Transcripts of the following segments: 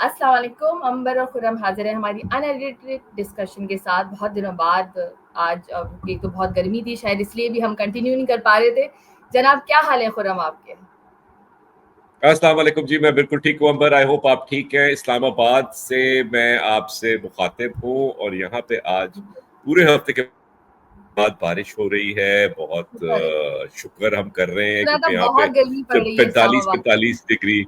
السلام علیکم. امبر اور خرم حاضر ہیں ہماری انایڈیٹڈ ڈسکشن کے ساتھ. بہت دنوں بعد آج ایک تو بہت گرمی تھی, شاید اس لیے بھی ہم کنٹینیو نہیں کر پا رہے تھے. جناب کیا حال ہے خرم آپ کے؟ السلام علیکم جی, میں بالکل ٹھیک ہوں امبر, آئی ہوپ آپ ٹھیک ہیں. اسلام آباد سے میں آپ سے مخاطب ہوں اور یہاں پہ آج پورے ہفتے کے بعد بارش ہو رہی ہے. بہت شکر ہم کر رہے ہیں سنا تھا کیونکہ یہاں پہ بہت گرمی پڑ رہی ہے اسلام آباد. 45 ڈگری.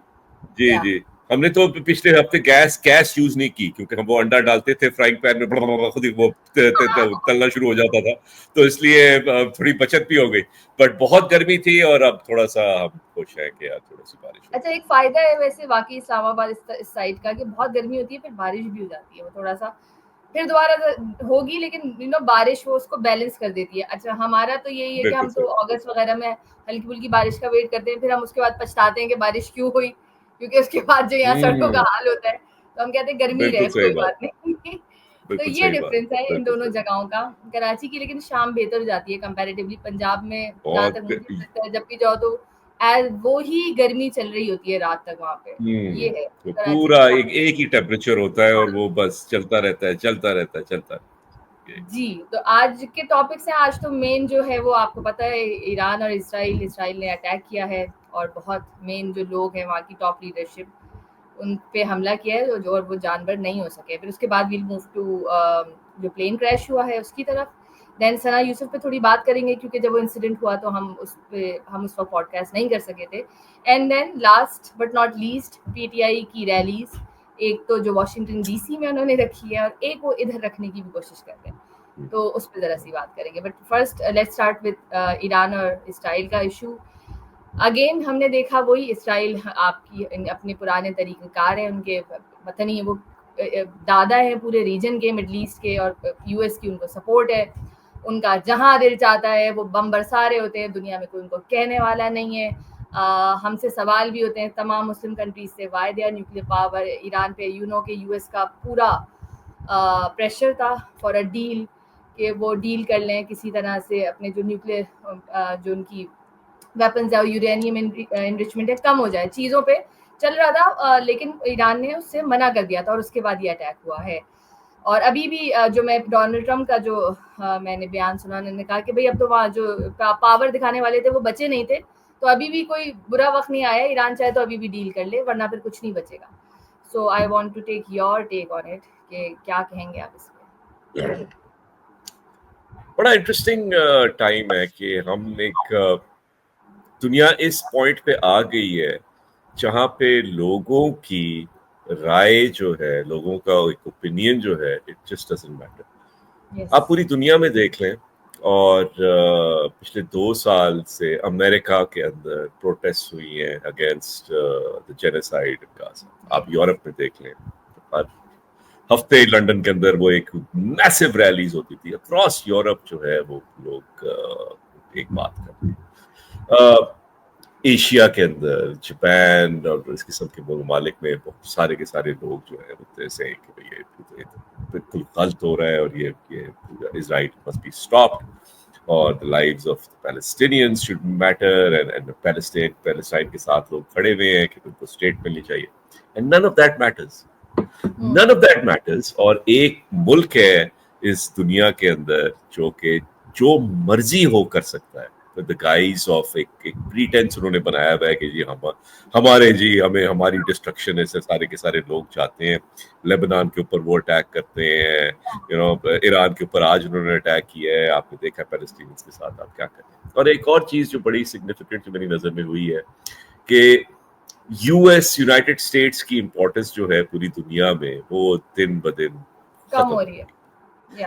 جی Yeah. جی, ہم نے تو پچھلے ہفتے گیس یوز نہیں کی کیونکہ ہم وہ انڈا ڈالتے تھے فرائنگ پین میں, خود ہی وہ تلنا شروع ہو جاتا تھا, تو اس لیے تھوڑی بچت بھی ہو گئی. بٹ بہت گرمی تھی اور اب تھوڑا سا ہم خوش ہیں کہ یار تھوڑی سی بارش ہو. اچھا, ایک فائدہ ہے ویسے واقعی اسلام آباد اس سائڈ کا کہ بہت گرمی ہوتی ہے پھر بارش بھی ہو جاتی ہے, وہ تھوڑا سا پھر دوبارہ ہوگی لیکن بارش وہ اس کو بیلنس کر دیتی ہے. اچھا, ہمارا تو یہی ہے کہ ہم تو اگست وغیرہ میں ہلکی پھلکی بارش کا ویٹ کرتے ہیں, پھر ہم اس کے بعد پچھتاتے ہیں کہ بارش کیوں ہوئی, کیونکہ اس کے بعد جو یہاں سڑکوں کا حال ہوتا ہے تو ہم کہتے ہیں گرمی رہے کوئی بات نہیں. تو یہ ڈفرینس ہے ان دونوں جگہوں کا. کراچی کی لیکن شام بہتر ہو جاتی ہے کمپیریٹیولی. پنجاب میں جہاں تک مجھے لگتا ہے جب بھی جاؤ تو وہی گرمی چل رہی ہوتی ہے رات تک وہاں پہ. یہ ہے پورا ایک ہی ٹیمپریچر ہوتا ہے اور وہ بس چلتا رہتا ہے. جی, تو آج کے ٹاپکس ہیں. آج تو مین جو ہے وہ آپ کو پتہ ہے ایران اور اسرائیل نے اٹیک کیا ہے اور بہت مین جو لوگ ہیں وہاں کی ٹاپ لیڈرشپ ان پہ حملہ کیا ہے جو وہ جانور نہیں ہو سکے. پھر اس کے بعد ویل موو ٹو جو پلین کریش ہوا ہے اس کی طرف. دین ثنا یوسف پہ تھوڑی بات کریں گے کیونکہ جب وہ انسیڈنٹ ہوا تو ہم اس وقت پوڈ کاسٹ نہیں کر سکے تھے. And then last but not least P T I کی ریلیز, ایک تو جو واشنگٹن ڈی سی میں انہوں نے رکھی ہے اور ایک وہ ادھر رکھنے کی بھی کوشش کرتے ہیں, تو اس پہ ذرا سی بات کریں گے. But first let's start with Iran اور اسرائیل کا ایشو. اگین ہم نے دیکھا وہی اسرائیل آپ کی اپنے پرانے طریقہ کار ہیں, ان کے پتہ نہیں وہ دادا ہیں پورے ریجن کے, مڈل ایسٹ کے, اور یو ایس کی ان کو سپورٹ ہے. ان کا جہاں دل چاہتا ہے وہ بم برسا رہے ہوتے ہیں, دنیا میں کوئی ان کو کہنے والا نہیں ہے. ہم سے سوال بھی ہوتے ہیں تمام مسلم کنٹریز سے, why they are nuclear power. Iran پہ کہ یو ایس کا پورا پریشر تھا فار اے ڈیل کہ وہ ڈیل کر لیں کسی طرح سے, اپنے جو نیوکلیئر جو ان کی ویپنز ہے یورینیم انریچمنٹ ہے کم ہو جائے, چیزوں پہ چل رہا تھا. لیکن ایران نے اس سے منع کر دیا تھا اور اس کے بعد یہ اٹیک ہوا ہے. اور ابھی بھی جو میں ڈونلڈ ٹرمپ کا جو میں نے بیان سنا, انہوں نے کہا کہ بھائی اب تو وہاں جو پاور دکھانے والے تھے وہ بچے نہیں تھے, تو ابھی بھی کوئی برا وقت نہیں آیا. ایران چاہے تو ابھی بھی ڈیل کر لے ورنہ پھر کچھ نہیں بچے گا. So I want to take your take on it کہ کیا کہیں گے آپ اس پہ. بڑا انٹرسٹنگ ٹائم ہے کہ ہم ایک دنیا اس پوائنٹ پہ آ گئی ہے جہاں پہ لوگوں کی رائے جو ہے, لوگوں کا ایک اوپینین جو ہے, اٹ جسٹ ڈزنٹ میٹر. آپ پوری دنیا میں دیکھ لیں اور پچھلے 2 سال سے امریکہ کے اندر پروٹیسٹ ہوئی ہیں اگینسٹ دی جینوسائیڈ ان غزہ. آپ یورپ میں دیکھ لیں, ہر ہفتے لنڈن کے اندر وہ ایک میسو ریلیز ہوتی تھی اکراس یورپ. جو ہے وہ لوگ ایک بات کرتے ہیں. ایشیا کے اندر جاپان اور اس قسم کے ممالک میں بہت سارے کے سارے لوگ جو ہے وہ ایسے ہیں کہ یہ بالکل غلط ہو رہا ہے اور یہ اسرائیل مسٹ بی اسٹاپڈ اور the lives of the Palestinians should matter and Palestine کے ساتھ لوگ کھڑے ہوئے ہیں کہ ان کو اسٹیٹ ملنی چاہیے. And none of that matters. None of that matters. اور ایک ملک ہے اس دنیا کے اندر جو کہ جو مرضی ہو کر سکتا ہے. The guise of ایک پریٹینس انہوں نے بنایا ہوا ہے کہ جی ہمارے جی ہمیں ہماری ڈسٹرکشن ہے, سارے کے سارے لوگ چاہتے ہیں. لیبنان کے اوپر وہ اٹیک کرتے ہیں, ایران کے اوپر آج انہوں نے اٹیک کیا ہے, آپ نے دیکھا پیلسٹینیز کے ساتھ آپ کیا کریں. اور ایک اور چیز جو بڑی سگنیفیکنٹ جو میری نظر میں ہوئی ہے کہ یونائٹیڈ اسٹیٹس کی امپورٹنس جو ہے پوری دنیا میں وہ دن بدن کم ہو رہی ہے.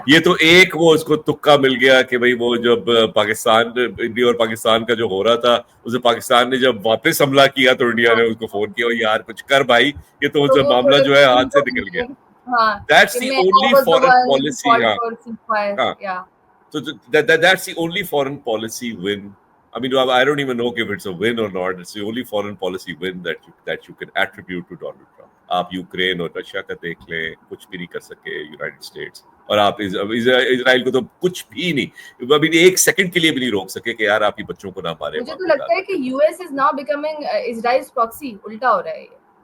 یہ تو ایک وہ اس کو تکا مل گیا کہ بھائی وہ جب پاکستان انڈیا اور پاکستان کا جو ہو رہا تھا اسے پاکستان نے جب واپس حملہ کیا تو انڈیا نے اس کو فون کیا یار کچھ کر بھائی, یہ تو معاملہ جو ہے ہاتھ سے نکل گیا. That's the only foreign policy. So that's the only foreign policy win. I mean, I don't even know if it's a win or not. It's the only foreign policy win that you can attribute to Donald Trump. آپ Ukraine اور Russia کا دیکھ لیں, کچھ بھی نہیں کر سکے یونائٹیڈ اسٹیٹس, اور آپ اسرائیل کو تو کچھ بھی نہیں, ابھی ایک سیکنڈ کے لیے بھی نہیں روک سکے کہ یار آپ ہی بچوں کو نہ مارے. مجھے تو لگتا ہے کہ U S is now becoming Israel's proxy, الٹا ہو رہا ہے.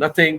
nothing।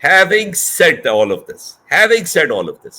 having said all of this,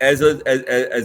as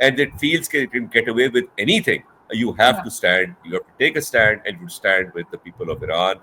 and it feels that it can get away with anything, you have to stand, you have to take a stand, and you stand with the people of Iran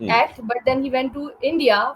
act, but then he went to India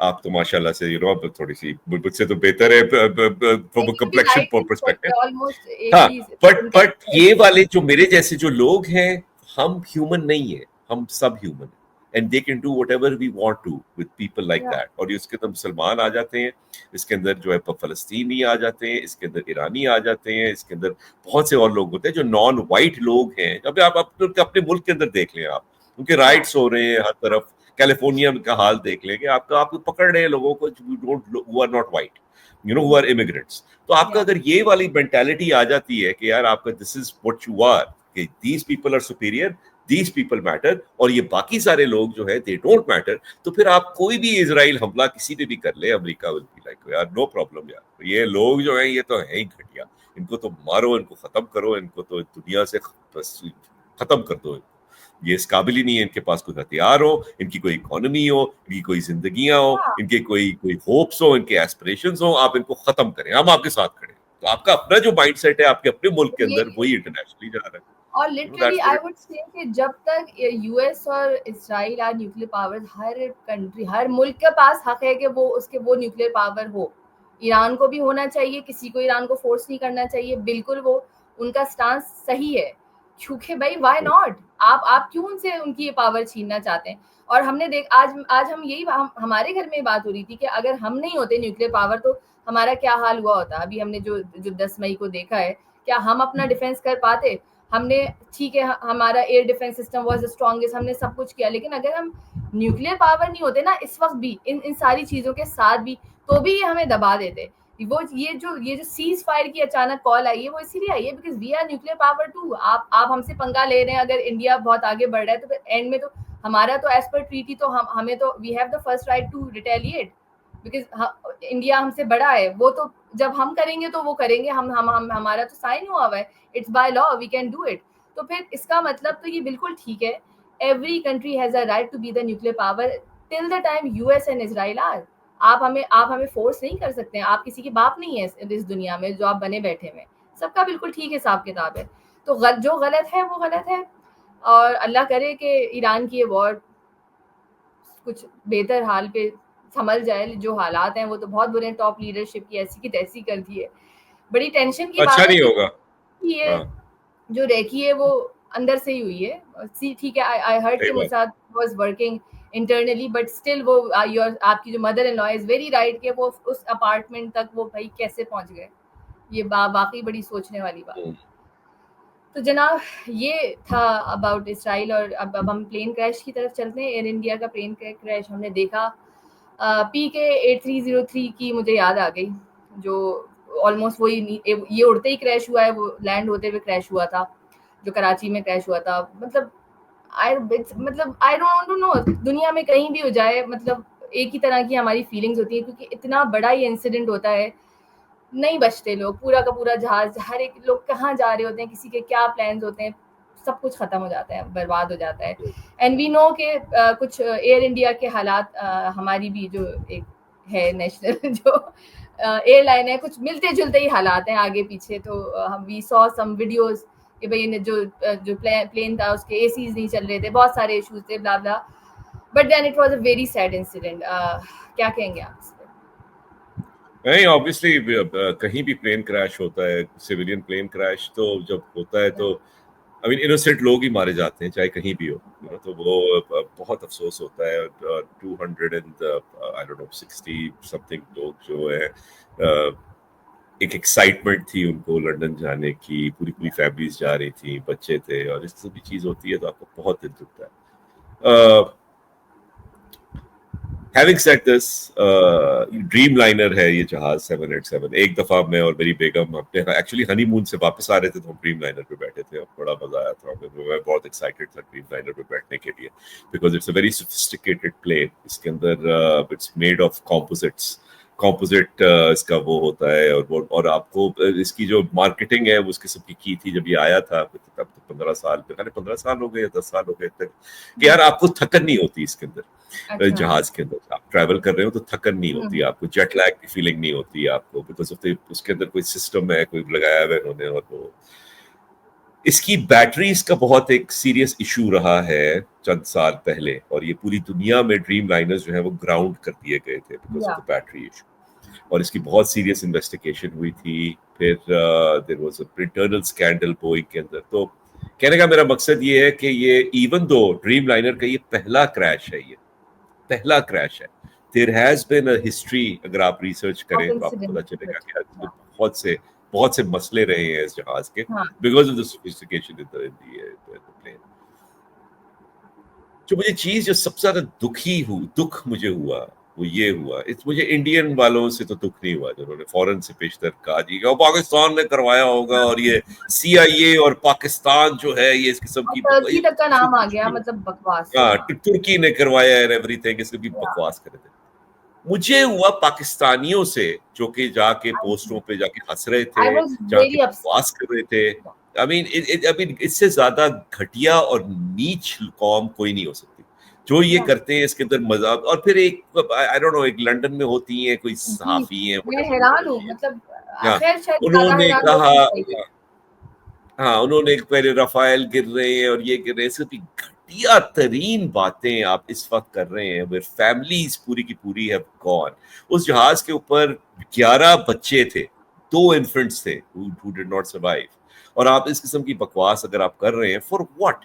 آپ تو ماشاءاللہ سے تھوڑی سی مجھ سے تو بہتر ہے فرام کمپلیکشن پرسپیکٹو. ہاں بٹ یہ والے جو میرے جیسے جو لوگ ہیں ہم ہیومن نہیں ہیں, ہم سب ہیومن ہیں and they can do whatever we want to with people like that. اور اس کے اندر مسلمان آ جاتے ہیں, اس کے اندر جو ہے فلسطینی آ جاتے ہیں, اس کے اندر ایرانی آ جاتے ہیں, اس کے اندر بہت سے اور لوگ ہوتے ہیں جو نان وائٹ لوگ ہیں. اب آپ اپنے ملک کے اندر دیکھ لیں, آپ ان کے رائٹس ہو رہے ہیں ہر طرف. کیلیفورنیا کا حال دیکھ لیں کہ آپ کو پکڑ رہے ہیں لوگوں کو who are not white, who are immigrants. تو آپ کا اگر یہ والی مینٹالٹی آ جاتی ہے کہ یار آپ کا this is what you are, کہ these people are superior, these people matter, اور یہ باقی سارے لوگ جو ہے they don't matter, تو پھر آپ کوئی بھی اسرائیل حملہ کسی پہ بھی کر لے, امریکہ will be like یار no problem یار, یہ لوگ جو ہیں یہ تو ہیں ہی گھٹیا, ان کو تو مارو, ان کو ختم کرو, ان کو تو دنیا سے ختم کر دو, یہ اس قابل ہی نہیں ہے, ان کے پاس کوئی ہتھیار ہو, ان کی کوئی اکانومی ہو, ان کی کوئی زندگیاں ہو, ان کے کوئی ہوپس ہو, ان کے ایسپریشنز ہوں, آپ ان کو ختم کریں, ہم آپ کے ساتھ کھڑے ہیں. تو آپ کا اپنا جو مائنڈ سیٹ ہے آپ کے اپنے ملک کے اندر وہی انٹرنیشنلی جا رہا ہے. اور لٹرلی آئی وڈ سے کہ جب تک یو ایس اور اسرائیل آر نیوکلیئر پاور, ہر کنٹری, ہر ملک کے پاس حق ہے کہ وہ نیوکلیئر پاور ہو. ایران کو بھی ہونا چاہیے, کسی کو ایران کو فورس نہیں کرنا چاہیے, بالکل وہ ان کا سٹانس صحیح ہے, کیونکہ بھائی وائی ناٹ, آپ کیوں ان سے ان کی یہ پاور چھیننا چاہتے ہیں. اور ہم نے آج ہم یہی ہمارے گھر میں بات ہو رہی تھی کہ اگر ہم نہیں ہوتے نیوکلیئر پاور تو ہمارا کیا حال ہوا ہوتا. ابھی ہم نے جو 10 مئی کو دیکھا ہے, کیا ہم اپنا ڈیفینس کر پاتے؟ ہم نے ٹھیک ہے ہمارا year defence system was strongest, ہم نے سب کچھ کیا, لیکن اگر ہم نیوکلیئر پاور نہیں ہوتے نا اس وقت بھی, ان ساری چیزوں کے ساتھ بھی, تو بھی یہ ہمیں دبا دیتے. وہ یہ جو سیز فائر کی اچانک کال آئی ہے وہ اسی لیے آئی ہے because we are nuclear power too. آپ ہم سے پنگا لے رہے ہیں, اگر انڈیا بہت آگے بڑھ رہا ہے تو پھر اینڈ میں تو ہمارا تو ایز پر ٹریٹی تو ہمیں تو we have the first right to retaliate, because India ہم سے بڑا ہے. وہ تو جب ہم کریں گے تو وہ کریں گے, ہمارا تو سائن ہوا ہوا ہے, it's by law, we can do it. تو پھر اس کا مطلب تو یہ بالکل ٹھیک ہے, every country has a right to be the nuclear power till the time U S and Israel are. آپ ہمیں فورس نہیں کر سکتے ہیں, آپ کسی کے باپ نہیں ہے اس دنیا میں جو آپ بنے بیٹھے ہوئے, سب کا بالکل ٹھیک حساب کتاب ہے. تو جو غلط ہے وہ غلط ہے, اور اللہ کرے کہ ایران کی یہ وار کچھ بہتر حال پہ سنبھل جائے. جو حالات ہیں وہ تو بہت برے ہیں, ٹاپ لیڈرشپ کی ایسی کی تیسی کر دی ہے, بڑی ٹینشن کی بات ہے. اچھا نہیں ہوگا یہ جو ریکی ہے وہ اندر سے ہی ہوئی ہے. ٹھیک ہے, آئی ہرڈ کہ Mossad was working internally, but still وہ آپ کی جو mother in law is very right کہ وہ اس اپارٹمنٹ تک وہ بھائی کیسے پہنچ گئے, یہ واقعی بڑی سوچنے والی بات. تو جناب یہ تھا اباؤٹ اسرائیل. اور اب ہم پلین کریش کی طرف چلتے ہیں. ایئر انڈیا کا پلین کریش ہم نے دیکھا, PK8303 کی مجھے یاد آ گئی, جو آلموسٹ وہی یہ اڑتے ہی کریش ہوا ہے, وہ لینڈ ہوتے ہوئے کریش ہوا تھا, جو کراچی میں کریش ہوا تھا. مطلب آئی ڈونٹ نو, دنیا میں کہیں بھی ہو جائے مطلب ایک ہی طرح کی ہماری فیلنگز ہوتی ہیں, کیونکہ اتنا بڑا یہ انسیڈنٹ ہوتا ہے, نہیں بچتے لوگ, پورا کا پورا جہاز, ہر ایک لوگ کہاں جا رہے ہوتے ہیں, کسی کے کیا پلانز ہوتے ہیں, سب کچھ ختم ہو جاتا ہے, برباد ہو جاتا ہے. اینڈ وی نو کہ کچھ ایئر انڈیا کے حالات, ہماری بھی جو ایک ہے نیشنل جو ایئر لائن ہے, کچھ ملتے جلتے ہی حالات ہیں آگے پیچھے. تو وی سو سم ویڈیوز کہ بھائی جو پلین تھا اس کے اے سیز نہیں چل رہے تھے, بہت سارے ایشوز تھے, blah blah, but then it was a very sad incident. کیا کہیں گے آپ اس پہ؟ نہیں obviously کہیں بھی پلین کریش ہوتا ہے, سویلین پلین کریش تو جب ہوتا ہے تو I mean innocent لوگ ہی مارے جاتے ہیں چاہے کہیں بھی ہو, تو وہ بہت افسوس ہوتا ہے. 260 something لوگ جو ہے, ایک ایکسائٹمنٹ تھی ان کو لنڈن جانے کی, پوری فیملیز جا رہی تھی, بچے تھے, اور اس طرح کی چیز ہوتی ہے تو آپ کو بہت دل دکھتا ہے. Having said this, Dreamliner ہے یہ جہاز 787. ایک دفعہ میں اور میری بیگم اپنے ایکچولی ہنی مون سے واپس آ رہے تھے تو ہم ڈریم لائنر پہ بیٹھے تھے, اور بڑا مزہ آیا تھا, میں بہت ایکسائٹیڈ تھا ڈریم لائنر پہ بیٹھنے کے لیے, because it's a very sophisticated plane. اس کے اندر اٹس میڈ آف کمپوزٹ اس کا وہ ہوتا ہے, اور آپ کو اس کی جو مارکیٹنگ ہے وہ اس قسم کی تھی جب یہ آیا تھا, تب 15 سال پہ, 15 سال ہو گئے یا 10 سال ہو گئے تک, کہ یار آپ کو تھکن نہیں ہوتی اس کے اندر, جہاز کے اندر آپ ٹریول کر رہے ہو تو تھکن نہیں ہوتی آپ کو, جیٹ لیگ کی فیلنگ نہیں ہوتی آپ کو, بیکاز اس کے اندر کوئی سسٹم ہے, کوئی لگایا ہوا ہے انہوں نے, اور وہ اس کی بیٹریز کا بہت ایک سیریس ایشو رہا ہے چند سال پہلے, اور یہ پوری دنیا میں ڈریم لائنرز جو ہیں وہ گراؤنڈ کر دیے گئے تھے because of the battery issue, اور اس کی بہت سیریس انویسٹیگیشن ہوئی تھی. پھر there was a internal scandal Boeing کے اندر. تو کہنے کا میرا مقصد یہ ہے کہ یہ ایون دو ڈریم لائنر کا یہ پہلا کریش ہے, یہ پہلا کریش ہے. There has been a history, اگر آپ ریسرچ کریں تو آپ کو پتہ چلے گا کہ بہت سے مسئلے رہے ہیں اس جہاز کے because of the sophistication in the plane. جو مجھے چیز جو سب سے زیادہ دکھ مجھے ہوا وہ یہ ہوا, مجھے انڈین والوں سے تو دکھ نہیں ہوا جنہوں نے فوراً سے پیشتر کہا جی کہ پاکستان نے کروایا ہوگا, اور یہ سی آئی اے اور پاکستان جو ہے یہ اس قسم کی ترکی تک کا نام آ گیا, مطلب بکواس. ہاں, ترکی نے کروایا ہے ایوری تھنگ, اس کی بکواس کرے تھے. مجھے ہوا پاکستانیوں سے جو کہ جا کے پوسٹوں پہ جا کے ہنس رہے تھے, جا کے بکواس کر رہے تھے. I mean, اس سے زیادہ گھٹیا اور نیچ قوم کوئی نہیں ہو سکتی جو یہ کرتے ہیں اس کے اندر مذاق. اور پھر ایک I don't know, ایک لندن میں ہوتی ہیں کوئی صحافی ہیں, میں حیران ہوں, مطلب انہوں نے کہا, ہاں انہوں نے پہلے رفائل گر رہے ہیں اور یہ گر رہے ہیں, اس کی گھٹیا ترین باتیں آپ اس وقت کر رہے ہیں. where families پوری کی پوری have gone. اس جہاز کے اوپر 11 بچے تھے, 2 انفنٹس تھے who did not survive. اور آپ اس قسم کی بکواس اگر آپ کر رہے ہیں فور واٹ,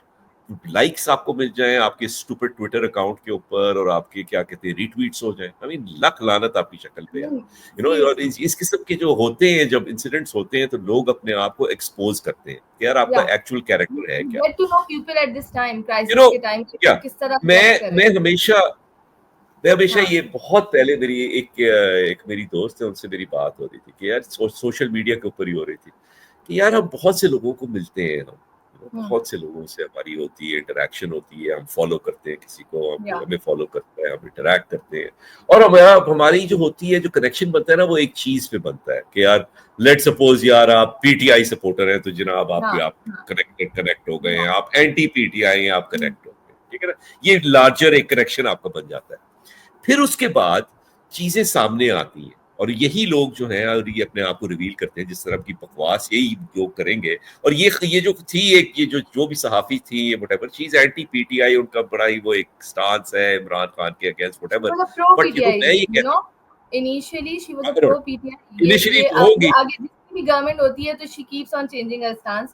لائکس آپ کو مل جائیں آپ کے اسٹوپڈ ٹویٹر اکاؤنٹ کے اوپر, اور آپ کے کیا کہتے ہیں ریٹویٹس ہو جائیں. I mean, لکھ لعنت آپ کی شکل پہ, اور اس قسم کے جو ہوتے ہیں جب انسیڈنٹس ہوتے ہیں تو لوگ اپنے آپ کو ایکسپوز کرتے ہیں کہ یار آپ کا ایکچوئل کیریکٹر ہے کیا. میں ہمیشہ یہ بہت پہلے میری دوست ہے, ان سے میری بات ہو رہی تھی کہ یار سوشل میڈیا کے اوپر ہی ہو رہی تھی کہ یار ہم بہت سے لوگوں کو ملتے ہیں, ہم بہت سے لوگوں سے ہماری ہوتی ہے انٹریکشن ہوتی ہے, ہم فالو کرتے ہیں کسی کو, ہمیں فالو کرتا ہے, ہم انٹریکٹ کرتے ہیں, اور ہماری جو ہوتی ہے جو کنیکشن بنتا ہے نا وہ ایک چیز پہ بنتا ہے کہ یار لیٹ سپوز یار آپ پی ٹی آئی سپورٹر ہیں تو جناب آپ کنیکٹ ہو گئے ہیں, آپ اینٹی پی ٹی آئی ہیں آپ کنیکٹ ہو گئے, ٹھیک ہے نا. یہ لارجر ایک کنیکشن آپ کا بن جاتا ہے. پھر اس کے بعد چیزیں سامنے آتی ہیں, اور یہی لوگ جو ہیں اور یہ اپنے آپ کو ریویل کرتے ہیں جس طرح کی بکواس یہی لوگ کریں گے. اور یہ جو تھی ایک یہ جو بھی صحافی تھی یہ وٹ ایور چیز اینٹی پی ٹی آئی, ان کا بڑا ہی وہ ایک سٹانس ہے عمران خان کے اگینسٹ وٹ ایور. بٹ میں یہ کہتا ہوں initially she was a pro PTI, initially ہوگی آگے جتنی بھی گورنمنٹ ہوتی ہے تو she keeps on changing her stance.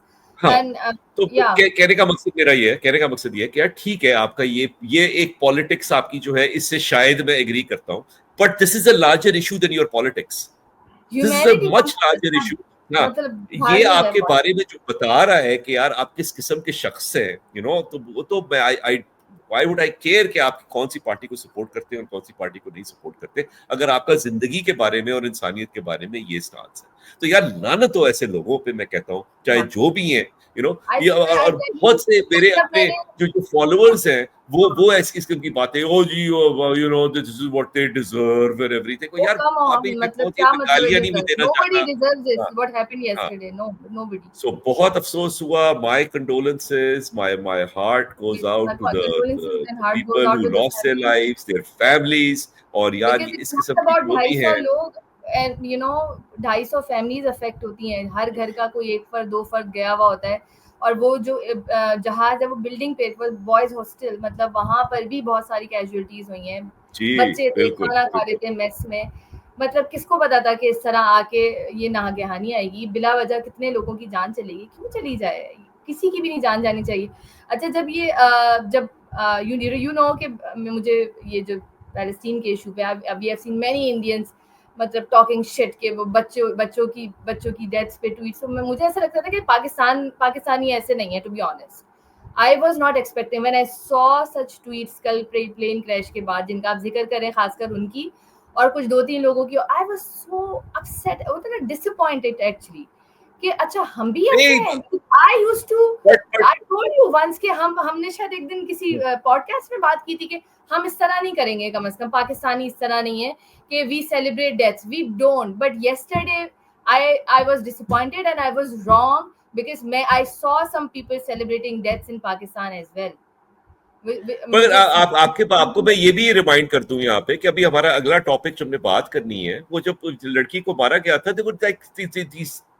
تو کہنے کا مقصد میرا یہ ہے, کہنے کا مقصد یہ ہے کہ یار ٹھیک ہے آپ کا یہ ایک پالیٹکس آپ کی جو ہے اس سے شاید میں ایگری کرتا ہوں, but this is a larger issue than your politics, this is a much larger issue. یہ آپ کے بارے میں جو بتا رہا ہے کہ یار آپ کس قسم کے شخص ہیں, یو نو, تو وہ تو میں why would I care کہ آپ کون سی پارٹی کو سپورٹ کرتے ہیں اور کون سی پارٹی کو نہیں سپورٹ کرتے, اگر آپ کا زندگی کے بارے میں اور انسانیت کے بارے میں یہ سٹانس ہے. تو یار لعنت ہو ایسے لوگوں پہ, میں کہتا ہوں چاہے جو بھی ہیں, یو نو. اور بہت سے میرے اپنے جو فالوورز ہیں وہ ایسی قسم کی باتیں, او جی you know this is what they deserve and ایوری تھنگ. یار ابھی گالیاں نہیں میں دینا چاہتا. سو بہت افسوس ہوا, my condolences, my heart goes out to the people who lost their lives, their families. اور یار اس قسم کی جو بھی ہیں and you know 250 families affect ہوتی ہیں, ہر گھر کا کوئی 1 فرد 2 فرد گیا ہوا ہوتا ہے. اور وہ جو جہاز ہے وہ بلڈنگ پہ بوائز ہاسٹل, مطلب وہاں پر بھی بہت ساری کیجویلٹیز ہوئی ہیں, بچے تھے کھانا کھا رہے تھے میس میں. مطلب کس کو پتا تھا کہ اس طرح آ کے یہ ناگہانی آئے گی, بلا وجہ کتنے لوگوں کی جان چلے گی, کیوں چلی جائے, کسی کی بھی نہیں جان جانی چاہیے. اچھا جب یو نو کہ مجھے یہ جو پیلسٹین کے ایشو پہ ابھی آئی سین مینی انڈینس مطلب ٹاکنگ شٹ کہ وہ بچوں کی ڈیتھس پہ ٹویٹس. مجھے ایسا لگتا تھا کہ پاکستانی ایسے نہیں ہیں, to be honest. I was not expecting when I saw such tweets کل پلین کریش کے بعد, جن کا آپ ذکر کریں خاص کر ان کی اور کچھ 2-3 لوگوں کی. I was so upset, disappointed actually کہ اچھا ہم بھی ایسے ہیں. I told you once کہ ہم نے شاید ایک دن کسی پوڈ کاسٹ میں بات کی تھی کہ ہم اس طرح نہیں کریں گے, کم از کم پاکستانی اس طرح نہیں ہے کہ we celebrate deaths, we don't. But yesterday I was disappointed and I was wrong because I saw some people celebrating deaths in Pakistan as well. مگر آپ کو میں یہ بھی ریمائنڈ کر دوں یہاں پہ کہ ابھی ہمارا اگلا ٹاپک جو ہم نے بات کرنی ہے, وہ جب لڑکی کو مارا گیا تھا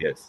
Yes.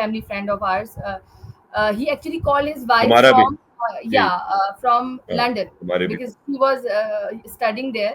family friend of ours, he actually called his wife from from London because he was studying there.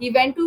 he went to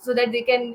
so that they can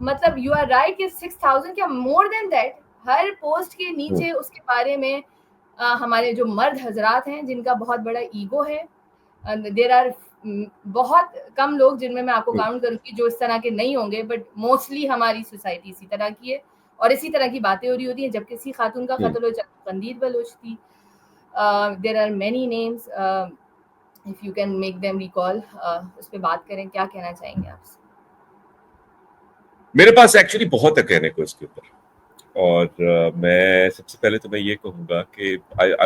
مطلب یو آر رائٹ کہ 6000 کیا مور دین دیٹ ہر پوسٹ کے نیچے اس کے بارے میں ہمارے جو مرد حضرات ہیں جن کا بہت بڑا ایگو ہے. دیر آر بہت کم لوگ جن میں آپ کو کاؤنٹ کروں گی جو اس طرح کے نہیں ہوں گے, بٹ موسٹلی ہماری سوسائٹی اسی طرح کی ہے اور اسی طرح کی باتیں ہو رہی ہوتی ہیں. جب کسی خاتون کا قتل ہو جائے, قندیل بلوچ تھی, there are many names, if you can make them recall, اس پہ بات کریں. کیا کہنا چاہیں گے آپ سے؟ میرے پاس ایکچولی بہت ہے کہنے کو اس کے اوپر, اور میں سب سے پہلے تو میں یہ کہوں گا کہ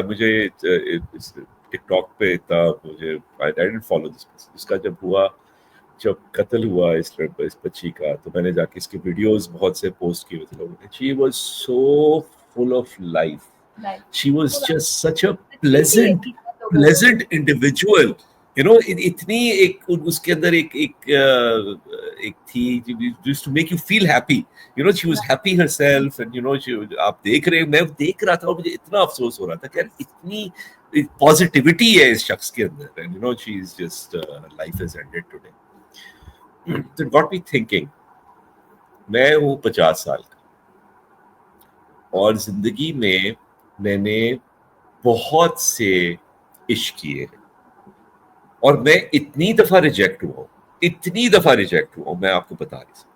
مجھے ٹک ٹاک پہ اتنا مجھے آئی ڈنٹ فالو اس کا جب ہوا, جب قتل ہوا اس بچی کا, تو میں نے جا کے اس کی ویڈیوز بہت سے پوسٹ کیے تھے لوگوں نے. She was so full of life, she was just such a pleasant individual, you know, اتنی ایک اس کے اندر ایک تھی just to make you feel happy, you know, she was happy herself, and you know, آپ دیکھ رہے, میں دیکھ رہا تھا اور مجھے اتنا افسوس ہو رہا تھا کہ یار اتنی پازیٹیوٹی ہے اس شخص کے اندر, and you know she is just life has ended today. So it got me thinking, میں ہوں 50 سال کا اور زندگی میں نے بہت سے عشق کیے ہیں, اور میں اتنی دفعہ ریجیکٹ ہوا ہوں, میں آپ کو بتا نہیں سکتا.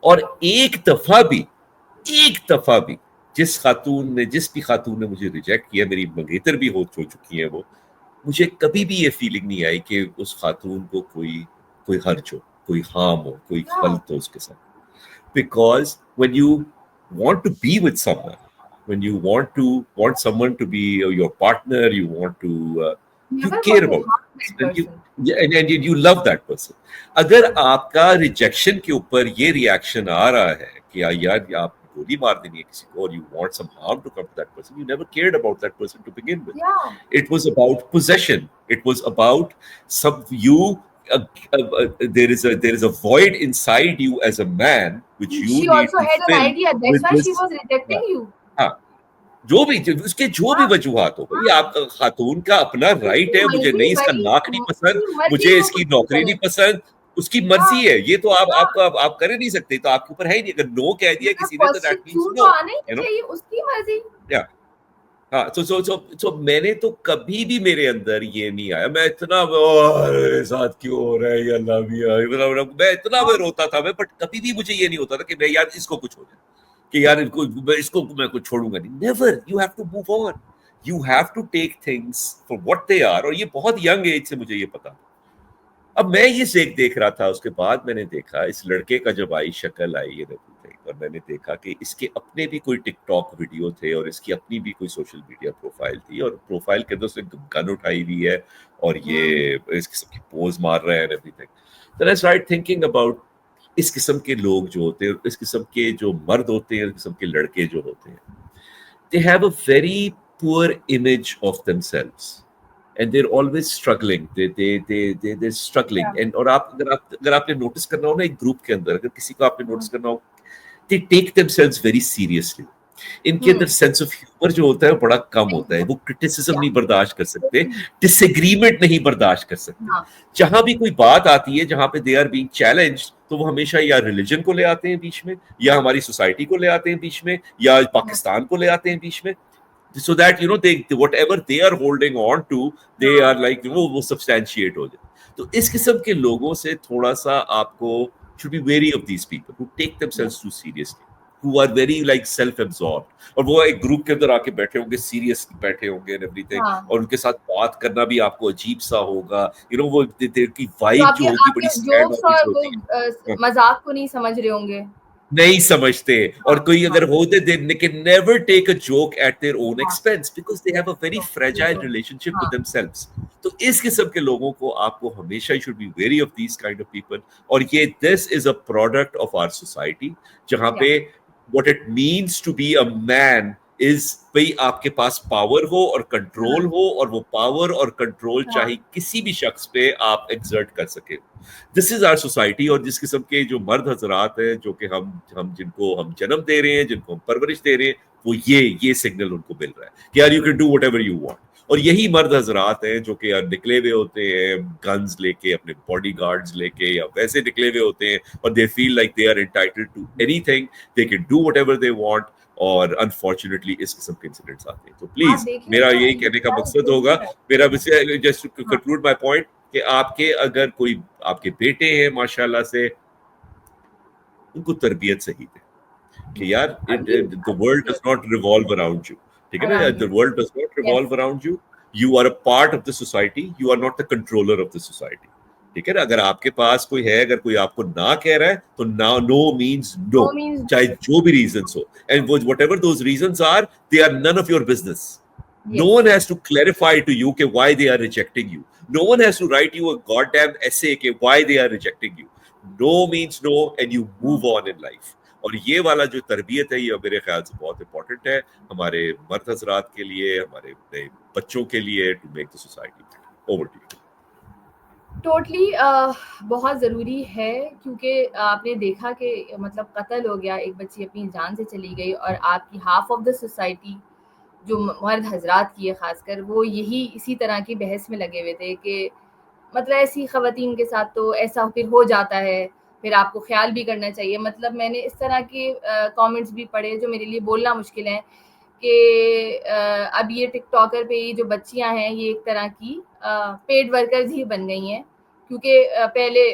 اور ایک دفعہ بھی جس بھی خاتون نے مجھے ریجیکٹ کیا, میری منگیتر بھی ہو چکی ہیں وہ, مجھے کبھی بھی یہ فیلنگ نہیں آئی کہ اس خاتون کو کوئی حرج ہو, کوئی ہارم ہو, کوئی غلط ہو اس کے ساتھ. Because when you want to be with someone, when you want someone to be your partner, you care about them, and you love that person. اگر آپ کا ریجیکشن کے اوپر یہ ریئیکشن آ رہا ہے کہ یار آپ گولی مار دینی ہے کسی کو, اور you want some harm to come to that person, you never cared about that person to begin with. It was about possession, it was about there is a void inside you as a man which you she need also to had fill an idea, that's why with she was rejecting you. جو بھی اس کے جو بھی وجوہات ہو, بھائی آپ خاتون کا اپنا رائٹ ہے, مجھے نہیں اس کا ناک نہیں پسند, مجھے اس کی نوکری نہیں پسند, اس کی مرضی ہے, یہ تو آپ کر نہیں سکتے, تو آپ کے اوپر ہے ہی نہیں. اگر نو کہہ دیا کسی نے تو that means no, you know, اس کی مرضی. ہاں, تو میں نے تو کبھی بھی میرے اندر یہ نہیں آیا, میں اتنا ساتھ کیوں ہو رہا ہے, اللہ بھی, میں اتنا میں روتا تھا میں, بٹ کبھی بھی مجھے یہ نہیں ہوتا تھا کہ میں یار اس کو کچھ ہو جائے, کہ یار اس کو میں کچھ چھوڑوں گا نہیں. Never, you have to move on, you have to take things for what they are. اور یہ بہت ینگ ایج سے مجھے یہ پتا. اب میں یہ دیکھ رہا تھا, اس کے بعد میں نے دیکھا اس لڑکے کا جب شکل آئی, اور میں نے دیکھا کہ اس کے اپنے بھی کوئی ٹک ٹاک ویڈیو تھے, اور اس کی اپنی بھی کوئی سوشل میڈیا پروفائل تھی, اور پروفائل کے اندر اس نے گن اٹھائی ہوئی ہے, اور یہ اس قسم کی پوز مار رہے ہیں اینڈ ایوری thing. Then I started thinking about اس قسم کے لوگ جو ہوتے ہیں, اس قسم کے جو مرد ہوتے ہیں, اس قسم کے لڑکے جو ہوتے ہیں, they have a very poor image of themselves. And they're always struggling. They're struggling. And اور اگر آپ نے نوٹس کرنا ہو نا, ایک گروپ کے اندر اگر کسی کو آپ نے نوٹس کرنا ہو, they take themselves very seriously. ان کے اندر سینس آف ہیومر جو ہوتا ہے بڑا کم ہوتا ہے, وہ کرٹیسزم نہیں برداشت کر سکتے, ڈس ایگریمنٹ نہیں برداشت کر سکتے. جہاں بھی کوئی بات آتی ہے جہاں پہ دے آر بینگ چیلنجڈ, تو وہ ہمیشہ یا ریلیجن کو لے آتے ہیں بیچ میں, یا ہماری سوسائٹی کو لے آتے ہیں بیچ میں, یا پاکستان کو لے آتے ہیں بیچ میں, so that you know they whatever they are holding on to, they are like, you know, وہ substantiate ہو جائے. تو اس قسم کے لوگوں سے تھوڑا سا آپ کو should be wary of these people who take themselves too seriously, who are very like self-absorbed, اور وہ ایک گروپ کے اندر آ کے بیٹھے ہوں گے, سیریس بیٹھے ہوں گے and everything, اور ان کے ساتھ بات کرنا بھی آپ کو عجیب سا ہوگا, you know, وہ کی وائب جو ہوگی بڑی سیڈ ہوتی ہے, مذاق کو نہیں سمجھ رہے ہوں گے, نہیں سمجھتے. اور کوئی اگر ہوتے they can never take a joke at their own expense because they have a very fragile relationship with themselves. تو اس قسم کے لوگوں کو آپ کو ہمیشہ you should be wary of these kind of people. اور یہ this is a product of our society, جہاں پہ what it means to be a man is بھئی آپ کے پاس پاور ہو اور کنٹرول ہو, اور وہ پاور اور کنٹرول چاہے کسی بھی شخص پہ آپ ایگزرٹ کر سکے. دس از آر سوسائٹی. اور جس قسم کے جو مرد حضرات ہیں جو کہ ہم جن کو ہم جنم دے رہے ہیں, جن کو ہم پرورش دے رہے ہیں, وہ یہ سگنل ان کو مل رہا ہے کہ یار you can do what ever you want. اور یہی مرد حضرات ہیں جو کہ نکلے ہوئے ہوتے ہیں گنز لے کے, اپنے باڈی گارڈز لے کے, یا ویسے نکلے ہوئے ہوتے ہیں, اور they feel like they are entitled to anything, they can do whatever they want. اور انفارچونیٹلی اس قسم کے انسیڈنٹس آتے ہیں. تو پلیز میرا یہی کہنے کا مقصد ہوگا, میرا just to conclude my point, کہ آپ کے اگر کوئی آپ کے بیٹے ہیں ماشاء اللہ سے, ان کو تربیت صحیح دیں کہ یار the world does not revolve around you. ٹھیک ہے نا, the world does not revolve around you. You are a part of the society. You are not the controller of the society. ٹھیک ہے نا, اگر آپ کے پاس کوئی ہے, اگر کوئی آپ کو نہ کہہ رہا ہے تو no means no, چاہے جو بھی reasons who, and whatever those reasons are, they are none of your business. No one has to clarify to you کہ why they are rejecting you. No one has to write you a goddamn essay کہ why they are rejecting you. No means no, and you move on in life. اور یہ والا جو تربیت ہے, یہ میرے خیال سے بہت امپورٹنٹ ہے ہمارے مرد حضرات کے لیے, ہمارے نئے بچوں کے لیے, to make the society better. Over to you. Totally بہت ضروری ہے, کیونکہ آپ نے دیکھا کہ مطلب قتل ہو گیا, ایک بچی اپنی جان سے چلی گئی, اور آپ کی ہاف آف دا سوسائٹی جو مرد حضرات کی ہے خاص کر, وہ یہی اسی طرح کی بحث میں لگے ہوئے تھے کہ مطلب ایسی خواتین کے ساتھ تو ایسا پھر ہو جاتا ہے, پھر آپ کو خیال بھی کرنا چاہیے. مطلب میں نے اس طرح کے کامنٹس بھی پڑھے جو میرے لیے بولنا مشکل ہیں, کہ اب یہ ٹک ٹاکر پہ یہ جو بچیاں ہیں یہ ایک طرح کی پیڈ ورکرز ہی بن گئی ہیں, کیونکہ پہلے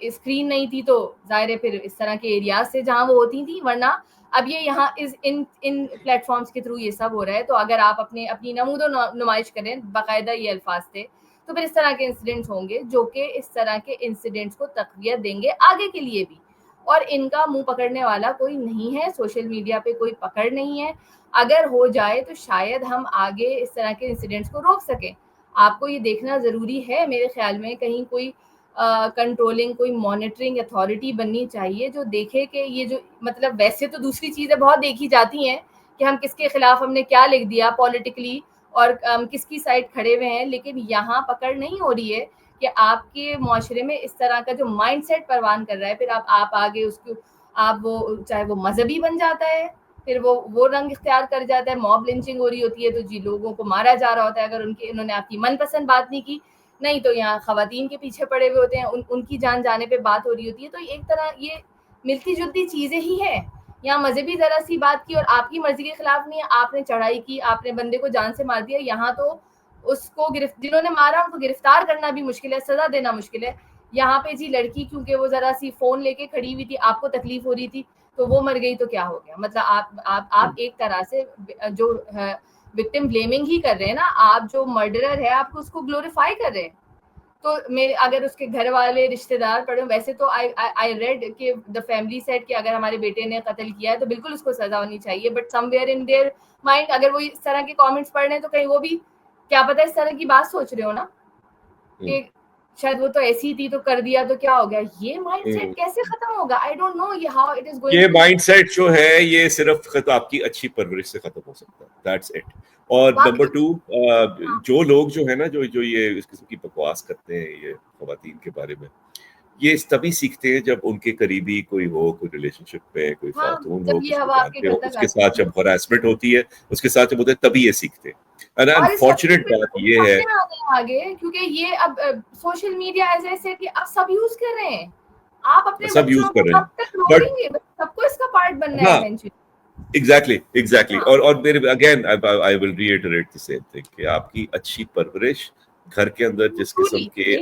اسکرین نہیں تھی تو ظاہر ہے پھر اس طرح کے ایریاز سے جہاں وہ ہوتی تھیں, ورنہ اب یہ یہاں ان پلیٹ فارمز کے تھرو یہ سب ہو رہا ہے. تو اگر آپ اپنی نمود و نمائش کریں, باقاعدہ یہ الفاظ تھے, تو پھر اس طرح کے انسیڈنٹس ہوں گے جو کہ اس طرح کے انسیڈنٹس کو تقویت دیں گے آگے کے لیے بھی. اور ان کا منہ پکڑنے والا کوئی نہیں ہے, سوشل میڈیا پہ کوئی پکڑ نہیں ہے. اگر ہو جائے تو شاید ہم آگے اس طرح کے انسیڈنٹس کو روک سکیں. آپ کو یہ دیکھنا ضروری ہے میرے خیال میں, کہیں کوئی کنٹرولنگ, کوئی مانیٹرنگ اتھارٹی بننی چاہیے جو دیکھے کہ یہ جو مطلب ویسے تو دوسری چیزیں بہت دیکھی جاتی ہیں کہ ہم کس کے خلاف ہم نے کیا لکھ دیا پولیٹیکلی, اور کس کی سائڈ کھڑے ہوئے ہیں, لیکن یہاں پکڑ نہیں ہو رہی ہے کہ آپ کے معاشرے میں اس طرح کا جو مائنڈ سیٹ پروان کر رہا ہے, پھر آپ آگے اس کو آپ وہ چاہے وہ مذہبی بن جاتا ہے, پھر وہ رنگ اختیار کر جاتا ہے, موب لنچنگ ہو رہی ہوتی ہے تو جی لوگوں کو مارا جا رہا ہوتا ہے اگر انہوں نے آپ کی من پسند بات نہیں کی, نہیں تو یہاں خواتین کے پیچھے پڑے ہوئے ہوتے ہیں, ان کی جان جانے پہ بات ہو رہی ہوتی ہے. تو ایک طرح یہ ملتی جلتی چیزیں ہی ہیں. یہاں مذہبی ذرا سی بات کی اور آپ کی مرضی کے خلاف نہیں ہے, آپ نے چڑھائی کی, آپ نے بندے کو جان سے مار دیا, یہاں تو اس کو جنہوں نے مارا ان کو گرفتار کرنا بھی مشکل ہے, سزا دینا مشکل ہے. یہاں پہ جی لڑکی کیونکہ وہ ذرا سی فون لے کے کھڑی ہوئی تھی, آپ کو تکلیف ہو رہی تھی تو وہ مر گئی تو کیا ہو گیا. مطلب آپ ایک طرح سے جو وکٹم بلیمنگ ہی کر رہے ہیں نا, آپ جو مرڈرر ہے آپ کو اس کو گلوریفائی کر رہے ہیں. تو میرے اگر اس کے گھر والے رشتے دار پڑھے, ویسے تو آئی ریڈ کہ دا فیملی سیڈ کہ اگر ہمارے بیٹے نے قتل کیا ہے تو بالکل اس کو سزا ہونی چاہیے, but somewhere in their mind اگر وہ اس طرح کے کامنٹس پڑھ رہے ہیں تو کہیں وہ بھی کیا پتہ اس طرح کی بات سوچ رہے ہو نا کہ شاید وہ تو ایسی تھی تو کر دیا تو کیا ہو گیا. یہ مائنڈ سیٹ کیسے ختم ہوگا, آئی ڈونٹ نو یہ ہاؤ اٹ از گوئنگ. یہ مائنڈ سیٹ جو ہے یہ صرف آپ کی اچھی پرورش سے ختم ہو سکتا ہے, دیٹس اٹ. اور نمبر 2, جو لوگ جو ہے نا جو یہ اس قسم کی بکواس کرتے ہیں یہ خواتین کے بارے میں, یہ تبھی سیکھتے ہیں جب ان کے قریبی کوئی ہو, کوئی ریلیشن شپ میں کوئی خاتون ہو, اس کے ساتھ جب ہراسمنٹ ہوتی ہے, اس کے ساتھ جب ہوتے ہیں تبھی یہ سیکھتے ہیں. انفارچونیٹ بات یہ ہے آگے, کیونکہ یہ اب سوشل میڈیا ایسے کہ اب سب یوز کر رہے ہیں, آپ اپنے سب یوز بچوں کر کو رہے ہیں, کب تک روکیں گے, سب کو اس کا پارٹ بننا ہے ایونچولی. ایگزیکٹلی. اور میرے again I will reiterate the same thing کہ آپ کی اچھی پرورش گھر کے اندر جس قسم کے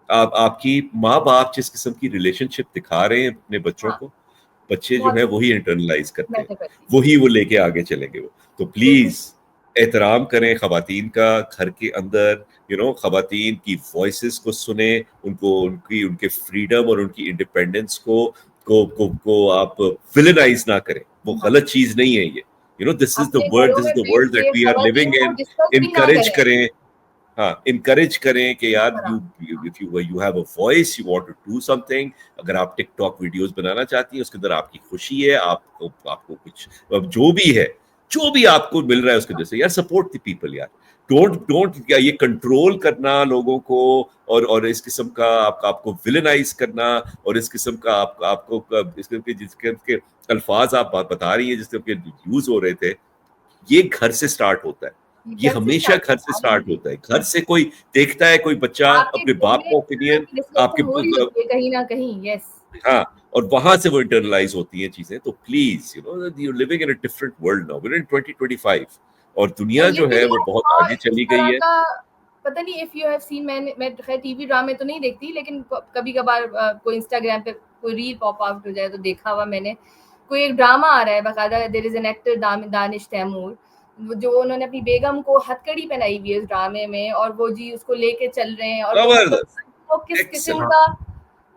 آپ کی ماں باپ جس قسم کی ریلیشن شپ دکھا رہے ہیں اپنے بچوں کو, بچے جو ہے وہی انٹرنلائز کرتے ہیں, وہی وہ لے کے آگے چلیں گے. تو پلیز احترام کریں خواتین کا گھر کے اندر, خواتین کی وائسز کو سنیں, ان کے فریڈم اور ان کی انڈیپینڈنس کو آپ ویلنائز نہ کریں. وہ غلط چیز نہیں ہے یہ, this is the world that we are living in. Encourage کریں کہ یار you have a voice, you want to do something. اگر آپ ٹک ٹاک ویڈیوز بنانا چاہتی ہیں, اس کے اندر آپ کی خوشی ہے, آپ کو کچھ جو بھی آپ کو مل رہا ہے اس کے اندر سے یار سپورٹ دی پیپل. یار ڈونٹ یہ کنٹرول کرنا لوگوں کو, اور اس قسم کا آپ کو ویلنائز کرنا, اور اس قسم کا آپ کو اس قسم کے جس کے الفاظ آپ بتا رہی ہیں جس طرح کے یوز ہو رہے تھے, یہ گھر سے سٹارٹ ہوتا ہے. یہ ہمیشہ گھر سے سٹارٹ ہوتا ہے. گھر سے کوئی دیکھتا ہے, کوئی بچہ اپنے باپ کا اوپینین آپ کے, کہیں نہ کہیں, یس, ہاں, اور وہاں سے وہ انٹرنلائز ہوتی ہیں چیزیں. تو please you know you living in a different world now, we are in 2025 اور دنیا جو ہے وہ بہت آگے چلی گئی ہے. پتہ نہیں اف یو ہیو سین, میں خیر ٹی وی ڈرامے تو نہیں دیکھتی, لیکن کبھی کبھار کوئی انسٹاگرام پہ کوئی ریل پاپ آؤٹ ہو جائے تو دیکھا ہوا میں نے. کوئی ایک ڈرامہ آ رہا ہے باقاعدہ, there is an actor Danish Taimoor, جو انہوں نے اپنی بیگم کو ہتھکڑی پہنائی ہوئی ہے اس ڈرامے میں, اور وہ جی اس کو لے کے چل رہے ہیں, اور وہ کس قسم کا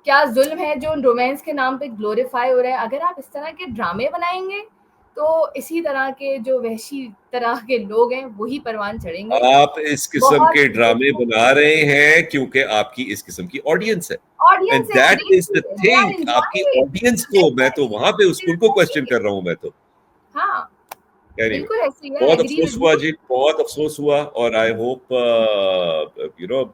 کیا ظلم ہے جو رومانس کے نام پہ گلوریفائی ہو رہا ہے. اگر آپ اس طرح کے ڈرامے بنائیں گے تو اسی طرح کے جو وحشی طرح کے لوگ ہیں وہی پروان چڑھیں گے. آپ اس قسم کے ڈرامے بنا رہے ہیں کیونکہ آپ کی اس قسم کی آڈینس ہے. And that is the thing, آپ کی آڈینس کو, میں تو وہاں پہ ان کو کوشچن کر رہا ہوں. میں تو ہاں بالکل ایسے ہی ہے. بہت افسوس ہوا جی, بہت افسوس ہوا. اور آئی ہوپ یو نو,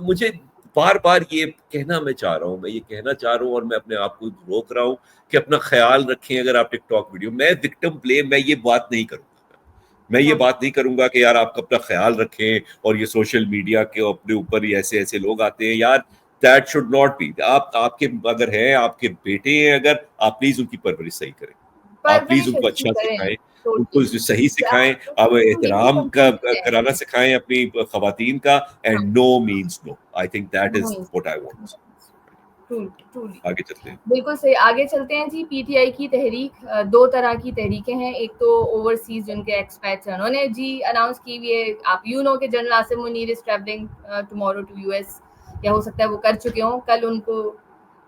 مجھے بار بار یہ کہنا میں چاہ رہا ہوں, میں یہ کہنا چاہ رہا ہوں, اور میں اپنے آپ کو روک رہا ہوں کہ اپنا خیال رکھیں. اگر آپ ٹک ٹاک ویڈیو, میں وکٹم بلیم, میں یہ بات نہیں کروں گا, میں یہ بات نہیں کروں گا کہ یار آپ اپنا خیال رکھیں اور یہ سوشل میڈیا کے اپنے اوپر ایسے ایسے لوگ آتے ہیں. یار دیٹ شوڈ ناٹ بی. آپ کے اگر ہیں, آپ کے بیٹے ہیں اگر, آپ پلیز ان کی پرورش صحیح کریں, آپ پلیز ان کو اچھا سکھائیں, ان کو صحیح سکھائیں, آپ احترام کا کرانا سکھائیں اپنی خواتین کا. And no means no. I think that is what I want. آگے چلتے ہیں. بالکل صحیح, آگے چلتے ہیں جی. پی ٹی آئی کی تحریک, دو طرح کی تحریکیں ہیں. ایک تو اوورسیز جن کے ایکسپیٹس ہیں, انہوں نے جی اناؤنس کی ہوئی ہے. آپ یو نو کہ general Asim Munir is travelling tomorrow to U S, یا ہو سکتا ہے وہ کر چکے ہوں. کل ان کو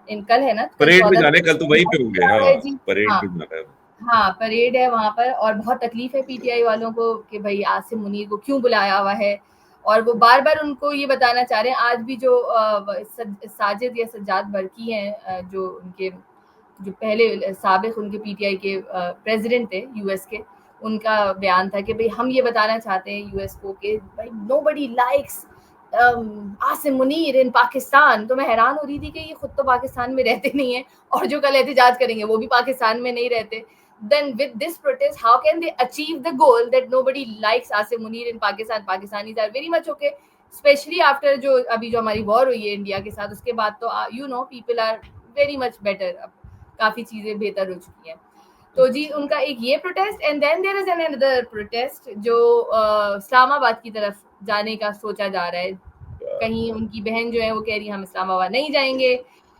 کل ہے نا, پریڈ میں جانے, کل تو وہیں پہ ہوں گے. ہاں پریڈ میں جانا ہے, ہاں پریڈ ہے وہاں پر, اور بہت تکلیف ہے پی ٹی آئی والوں کو کہ بھائی عاصم منیر کو کیوں بلایا ہوا ہے. اور وہ بار بار ان کو یہ بتانا چاہ رہے ہیں. آج بھی جو ساجد یا سجاد برقی ہیں, جو ان کے جو پہلے سابق ان کے پی ٹی آئی کے پریزیڈنٹ تھے یو ایس کے, ان کا بیان تھا کہ بھئی ہم یہ بتانا چاہتے ہیں یو ایس کو کہ بھائی نو بڈی لائکس عاصم منیر ان پاکستان. تو میں حیران ہو رہی تھی کہ یہ خود تو پاکستان میں رہتے نہیں ہیں, اور جو کل احتجاج کریں گے وہ بھی پاکستان میں نہیں رہتے. Then with this protest, how can they achieve the goal that nobody likes Asim Munir in Pakistan? Pakistanis are very much okay, especially after جو ابھی جو ہماری وار ہوئی ہے انڈیا کے ساتھ, اس کے بعد تو you know people are very much better. اب کافی چیزیں بہتر ہو چکی ہیں. تو جی ان کا ایک یہ protest, and then there is another protest جو اسلام آباد کی طرف جانے کا سوچا جا رہا ہے. کہیں ان کی بہن جو ہے وہ کہہ رہی ہم اسلام آباد نہیں جائیں گے,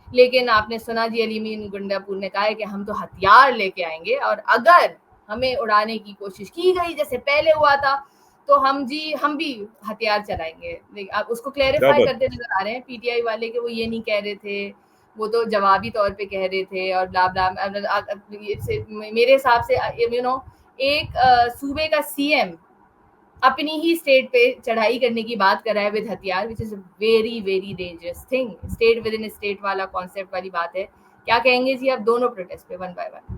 لیکن آپ نے سنا جی علیمین گنڈا پور نے کہا ہے کہ ہم تو ہتھیار لے کے آئیں گے, اور اگر ہمیں اڑانے کی کوشش کی گئی جیسے پہلے ہوا تھا تو ہم بھی ہتھیار چلائیں گے. آپ اس کو کلیریفائی کرتے نظر آ رہے ہیں پی ٹی آئی والے کہ وہ یہ نہیں کہہ رہے تھے, وہ تو جوابی طور پہ کہہ رہے تھے, اور بلا بلا. میرے حساب سے یو نو ایک صوبے کا سی ایم اپنی ہی اسٹیٹ پہ چڑھائی کرنے کی بات کر رہا ہے ود ہتھیار, which is a very very dangerous thing. State within state والا کانسیپٹ والی بات ہے. کیا کہیں گے جی آپ دونوں پروٹیسٹ پہ ون بائی ون؟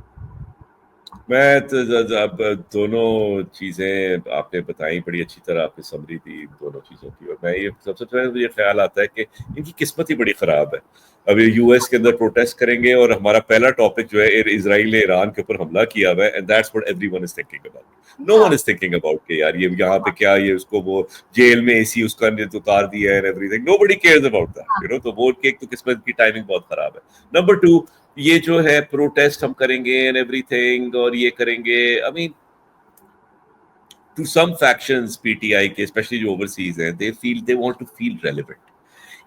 میں تو اب دونوں چیزیں آپ نے بتائیں, بڑی اچھی طرح آپ نے سمری دی دونوں چیزوں کی. اور میں یہ سب سے پہلے مجھے خیال آتا ہے کہ ان کی قسمت ہی بڑی خراب ہے. اب یہ یو ایس کے اندر پروٹیسٹ کریں گے, اور ہمارا پہلا ٹاپک جو ہے اسرائیل نے ایران کے اوپر حملہ کیا ہوا ہے, and that's what everyone is thinking about. No one is thinking about کہ یار یہ یہاں پہ کیا, یہ اس کو وہ جیل میں اے سی اس کا اتار دیا ہے, everything. Nobody cares about that, you know. تو وہ ایک تو قسمت کی ٹائمنگ بہت خراب ہے. نمبر 2, یہ جو ہے پروٹیسٹ ہم کریں گے اینڈ ایوری تھنگ, اور یہ کریں گے, I mean to some factions P T I کے اسپیشلی جو اوورسیز ہیں, they want to feel relevant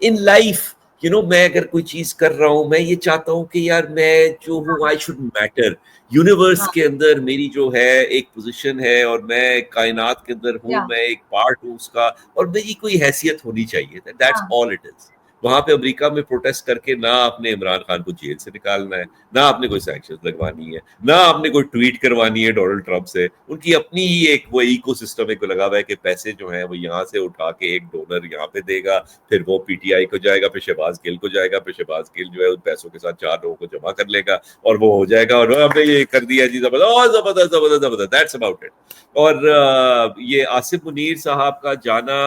in life. You know میں اگر کوئی چیز کر رہا ہوں, میں یہ چاہتا ہوں کہ یار میں جو ہوں آئی شوڈ میٹر. یونیورس کے اندر میری جو ہے ایک پوزیشن ہے, اور میں کائنات کے اندر ہوں, میں ایک پارٹ ہوں اس کا, اور میری کوئی حیثیت ہونی چاہیے. دیٹس آل اٹ از. وہاں پہ امریکہ میں پروٹیسٹ کر کے نہ آپ نے عمران خان کو جیل سے نکالنا ہے, نہ آپ نے کوئی سینکشنز لگوانی ہے, نہ آپ نے کوئی ٹویٹ کروانی ہے ڈونلڈ ٹرمپ سے. ان کی اپنی ہی ایک وہ ایکو سسٹم ایک لگا ہوا ہے کہ پیسے جو ہیں وہ یہاں سے اٹھا کے ایک ڈونر یہاں پہ دے گا, پھر وہ پی ٹی آئی کو جائے گا, پھر شہباز گل کو جائے گا, پھر شہباز گل جو ہے ان پیسوں کے ساتھ 4 لوگوں کو جمع کر لے گا, اور وہ ہو جائے گا, اور ہم نے یہ کر دیا جی, زبردست زبردست زبردست زبردست. That's about it. اور یہ عاصم منیر صاحب کا جانا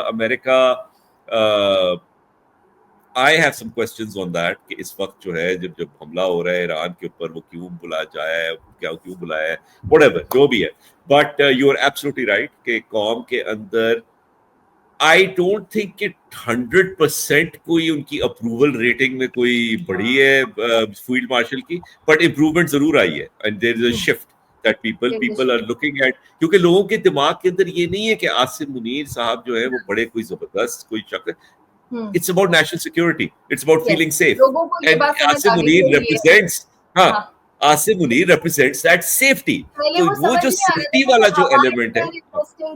امریکہ, I have some questions on that کہ اس وقت جو ہے جب حملہ ہو رہا ہے ایران کے اوپر وہ کیوں بلایا جایا ہے, کیوں بلایا ہے, whatever جو بھی ہے. But you are absolutely right کہ قوم کے اندر I don't think کہ 100% کوئی ان کی اپروول ریٹنگ میں کوئی بڑھی ہے فیلڈ مارشل کی, بٹ امپروومنٹ ضرور آئی ہے. And there is a shift that people are looking at, کیونکہ لوگوں کے دماغ کے اندر یہ نہیں ہے کہ عاصم منیر صاحب جو ہے وہ بڑے کوئی زبردست کوئی شخص. It's about national security. It's about feeling safe. And Asim Munir represents, Asim Munir represents that safety. تو وہ جو safety والا جو element ہے,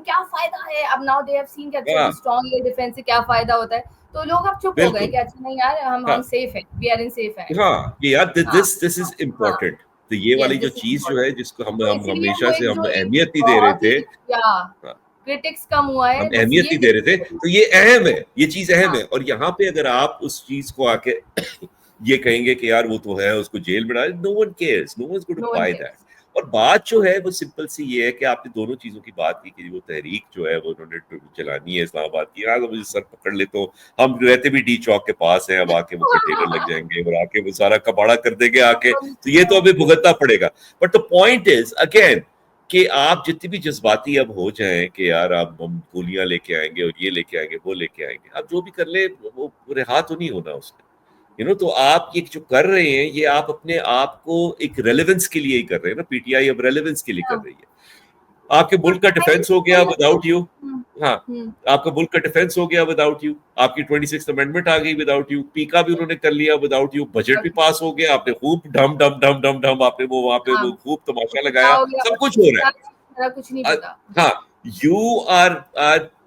کیا فائدہ ہے اب now they have seen کہ اچھا strong air defense سے کیا فائدہ ہوتا ہے, تو لوگ اب چپ ہو گئے کہ اچھا نہیں یار ہم safe ہیں, we are in safe ہیں. ہاں یہ یار this is important. تو یہ والی جو چیز جو ہے جس کو ہم ہمیشہ سے ہم اہمیت نہیں دے رہے تھے, کرٹکس کم ہوا ہے, ہم اہمیت نہیں دے رہے تھے, تو یہ اہم ہے, یہ چیز اہم ہے. اور یہاں پہ اگر آپ اس چیز کو آ کے یہ کہیں گے کہ یار وہ تو ہے اس کو جیل میں ڈالیں, no one cares, no one's going to buy that. اور بات جو ہے وہ سمپل سی یہ ہے کہ آپ نے دونوں چیزوں کی بات کی کہ وہ تحریک جو ہے وہ انہوں نے چلانی ہے اسلام آباد کی. آگے مجھے سر پکڑ لے تو ہم رہتے بھی ڈی چوک کے پاس ہیں, اب آ کے وہ کنٹینر لگ جائیں گے اور آ کے وہ سارا کباڑا کر دیں گے آ کے, تو یہ تو ہمیں بھگتنا پڑے گا. But the point is again کہ آپ جتنی بھی جذباتی اب ہو جائیں کہ یار اب ہم گولیاں لے کے آئیں گے اور یہ لے کے آئیں گے وہ لے کے آئیں گے, آپ جو بھی کر لیں وہ رہا تو نہیں ہونا اس میں, تو آپ یہ جو کر رہے ہیں یہ آپ اپنے آپ کو ایک ریلیونس کے لیے ہی کر رہے ہیں نا. پی ٹی آئی اب ریلیونس کے لیے کر رہی ہے. آپ کے ملک کا ڈیفینس ہو گیا وداؤٹ یو, ہاں آپ کا ملک کا ڈیفینس ہو گیا وداؤٹ یو, آپ کی 26th امینڈمنٹ آ گئی وداؤٹ یو, پی کا بھی انہوں نے کر لیا وداؤٹ یو, بجٹ بھی پاس ہو گیا, آپ نے خوب ڈھم ڈھم ڈھم ڈھم ڈھم آپ نے وہ وہاں پہ وہ خوب تماشا لگایا, سب کچھ ہو رہا ہے. ہاں یو آر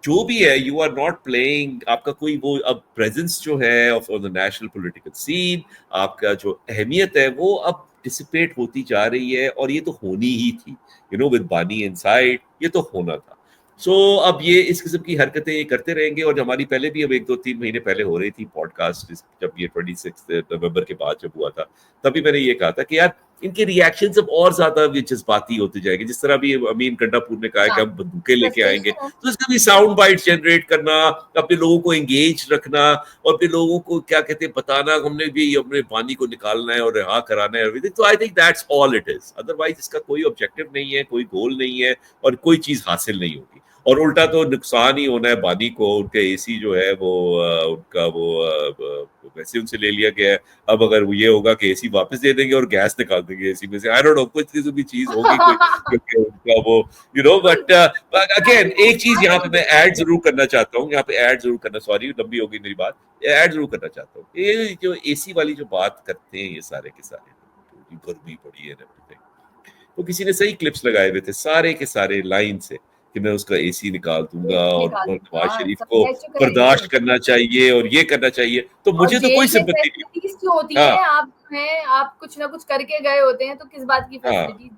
جو بھی ہے یو آر ناٹ پلئنگ, آپ کا کوئی وہ اب پریزنس جو ہے آف دا نیشنل پولیٹیکل سین, آپ کا جو اہمیت ہے وہ اب ڈسپیٹ ہوتی جا رہی ہے. اور یہ تو ہونی ہی تھی, ود بانی انسائڈ یہ تو ہونا تھا. سو اب یہ اس قسم کی حرکتیں یہ کرتے رہیں گے. اور ہماری پہلے بھی اب 1-2-3 مہینے پہلے ہو رہی تھی پوڈ کاسٹ, جب یہ 26 نومبر کے بعد جب ہوا تھا تبھی میں نے یہ کہا تھا کہ یار ان کے ریئیکشنز اب اور زیادہ جذباتی ہوتے جائیں گے. جس طرح بھی امین کنڈا پور نے کہا ہے کہ ہم بندوقیں لے کے آئیں گے, تو اس کا بھی ساؤنڈ بائٹ جنریٹ کرنا, اپنے لوگوں کو انگیج رکھنا اور اپنے لوگوں کو کیا کہتے ہیں بتانا ہم نے بھی اپنے پانی کو نکالنا ہے اور رہا کرانا ہے. تو I think that's all it is. Otherwise اس کا کوئی آبجیکٹو نہیں ہے, کوئی گول نہیں ہے اور کوئی چیز حاصل نہیں ہوگی. اور الٹا تو نقصان ہی ہونا ہے بانی کو. ان کے اے سی جو ہے وہ ان کا وہ ویسے ان سے لے لیا گیا ہے. اب اگر وہ یہ ہوگا کہ اے سی واپس دے دیں گے اور گیس نکال دیں گے اے سی میں سے, آئی ڈونٹ نو کچھ بھی چیز ہوگی کوئی ان کا وہ بٹ اگین ایک چیز یہاں پہ میں ایڈ ضرور کرنا چاہتا ہوں, یہاں پہ ایڈ ضرور کرنا, سوری لمبی ہوگی میری بات, ایڈ ضرور کرنا چاہتا ہوں. یہ جو اے سی والی جو بات کرتے ہیں یہ سارے کے سارے گرمی پڑی ہے تو کسی نے صحیح کلپس لگائے ہوئے تھے سارے کے سارے لائن سے کہ میں اس کا اے سی نکال دوں گا اور نواز شریف کو برداشت کرنا چاہیے اور یہ کرنا چاہیے. تو مجھے تو کوئی سمپتی نہیں ہوتی ہے. آپ کچھ نہ کچھ کر کے گئے ہوتے ہیں تو کس بات کی فیسلٹی.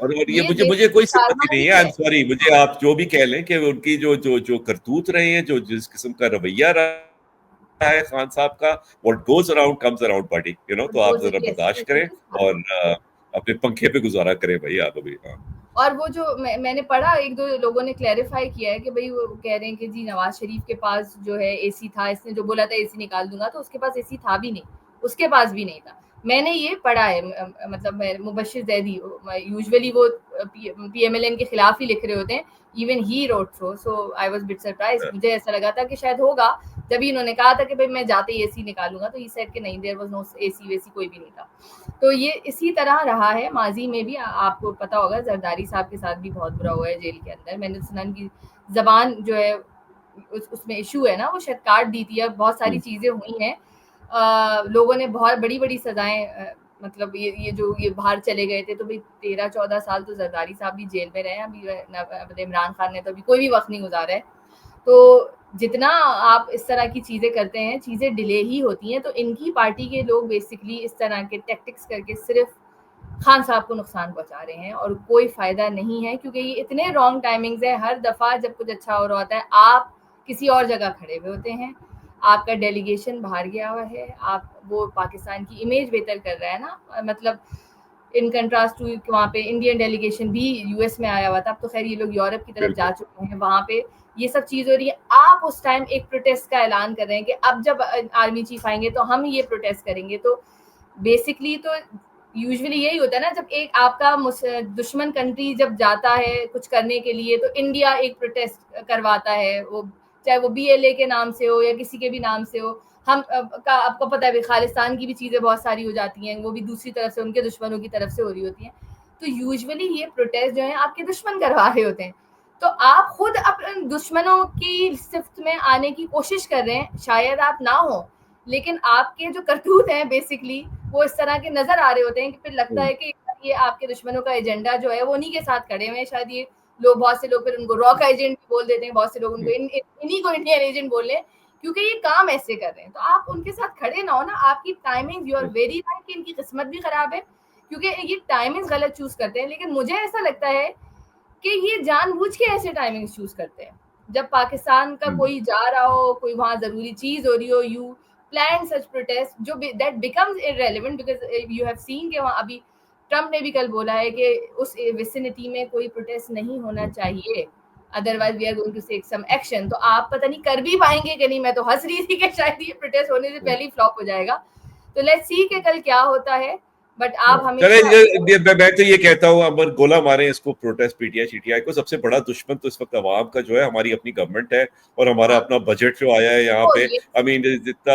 اور یہ مجھے کوئی سمپتی نہیں ہے. آئی ایم سوری, مجھے آپ جو بھی کہہ لیں کہ ان کی جو کرتوت رہے ہیں, جو جس قسم کا رویہ رہا ہے خان صاحب کا, what goes around comes around buddy, تو آپ ذرا برداشت کریں اور اپنے پنکھے پہ گزارا کریں بھائی آپ ابھی. اور وہ جو میں نے پڑھا 1-2 لوگوں نے کلیریفائی کیا ہے کہ بھائی وہ کہہ رہے ہیں کہ جی نواز شریف کے پاس جو ہے اے سی تھا, اس نے جو بولا تھا اے سی نکال دوں گا, تو اس کے پاس اے سی تھا بھی نہیں, اس کے پاس بھی نہیں تھا. میں نے یہ پڑھا ہے, مطلب مبشر زیدی یوزولی وہ پی ایم ایل این کے خلاف ہی لکھ رہے ہوتے ہیں, even he wrote so I was but surprise. مجھے ایسا لگا تھا کہ شاید ہوگا, جبھی انہوں نے کہا تھا کہ بھائی میں جاتے ہی اے سی نکالوں گا, تو یہ سیٹ کہ نہیں, دیر واز نو اے سی وے سی کوئی بھی نہیں تھا. تو یہ اسی طرح رہا ہے ماضی میں بھی. آپ کو پتا ہوگا زرداری صاحب کے ساتھ بھی بہت برا ہوا ہے جیل کے اندر. میں نے سنا ان کی زبان جو ہے اس میں ایشو ہے نا, وہ شاید کاٹ دی تھی. اب بہت ساری چیزیں ہوئی ہیں, لوگوں نے بہت بڑی بڑی سزائیں, مطلب یہ جو یہ باہر چلے گئے تھے تو بھائی 13-14 سال تو زرداری صاحب بھی جیل میں رہے ہیں. ابھی عمران خان نے تو ابھی کوئی بھی وقت نہیں گزارا ہے. تو جتنا آپ اس طرح کی چیزیں کرتے ہیں چیزیں ڈیلے ہی ہوتی ہیں. تو ان کی پارٹی کے لوگ بیسکلی اس طرح کے ٹیکٹکس کر کے صرف خان صاحب کو نقصان پہنچا رہے ہیں اور کوئی فائدہ نہیں ہے, کیونکہ یہ اتنے رانگ ٹائمنگز ہیں. ہر دفعہ جب کچھ اچھا ہو رہا ہوتا ہے آپ کسی اور جگہ کھڑے ہوئے ہوتے ہیں, آپ کا ڈیلیگیشن باہر گیا ہوا ہے, آپ وہ پاکستان کی امیج بہتر کر رہا ہے نا. مطلب ان کنٹراسٹ ٹو وہاں پہ انڈین ڈیلیگیشن بھی یو ایس میں آیا ہوا تھا. اب تو خیر یہ لوگ یورپ کی طرف جا چکے ہیں, وہاں پہ یہ سب چیز ہو رہی ہے. آپ اس ٹائم ایک پروٹیسٹ کا اعلان کر رہے ہیں کہ اب جب آرمی چیف آئیں گے تو ہم یہ پروٹیسٹ کریں گے. تو بیسکلی تو یوزلی یہی ہوتا ہے نا, جب ایک آپ کا دشمن کنٹری جب جاتا ہے کچھ کرنے کے لیے تو انڈیا ایک پروٹیسٹ کرواتا ہے, وہ چاہے وہ BLA کے نام سے ہو یا کسی کے بھی نام سے ہو. ہم آپ کو پتہ ہے خالستان کی بھی چیزیں بہت ساری ہو جاتی ہیں, وہ بھی دوسری طرف سے ان کے دشمنوں کی طرف سے ہو رہی ہوتی ہیں. تو یوزلی یہ پروٹیسٹ جو ہیں آپ کے دشمن کروا رہے ہوتے ہیں. تو آپ خود اپنے دشمنوں کی صفت میں آنے کی کوشش کر رہے ہیں, شاید آپ نہ ہوں, لیکن آپ کے جو کرتوت ہیں بیسکلی وہ اس طرح کے نظر آ رہے ہوتے ہیں کہ پھر لگتا ہے کہ یہ آپ کے دشمنوں کا ایجنڈا جو ہے وہ انہی کے ساتھ کھڑے ہوئے ہیں. شاید یہ لوگ, بہت سے لوگ پھر ان کو راک ایجنٹ بول دیتے ہیں, بہت سے لوگ ان کو انہی کو انڈین ایجنٹ بول لیں کیونکہ یہ کام ایسے کر رہے ہیں. تو آپ ان کے ساتھ کھڑے نہ ہو نا, آپ کی timing, you are very right کہ ان کی قسمت بھی خراب ہے کیونکہ یہ ٹائمنگ غلط چوز کرتے ہیں. لیکن مجھے ایسا لگتا ہے کہ یہ جان بوجھ کے ایسے ٹائمنگ چوز کرتے ہیں. جب پاکستان کا کوئی جا رہا ہو, کوئی وہاں ضروری چیز ہو رہی ہو, یو پلان سچ پروٹیسٹ جو that becomes irrelevant because you have seen کہ وہاں ابھی ٹرمپ نے بھی کل بولا ہے کہ اس ویسینٹی میں کوئی پروٹیسٹ نہیں ہونا چاہیے, otherwise we are going to take some action. تو آپ پتہ نہیں کر بھی پائیں گے کہ نہیں. میں تو ہنس رہی تھی کہ شاید یہ پروٹیسٹ ہونے سے پہلے ہی فلاپ ہو جائے گا. تو لیٹس سی کہ کل کیا ہوتا ہے. بٹ آپ ہمیشہ میں تو یہ کہتا ہوں امر گولا مارے اس کو پروٹیسٹ PTI کو. سب سے بڑا دشمن تو اس وقت عوام کا جو ہے ہماری اپنی گورنمنٹ ہے اور ہمارا اپنا بجٹ جو آیا ہے یہاں پہ. جتنا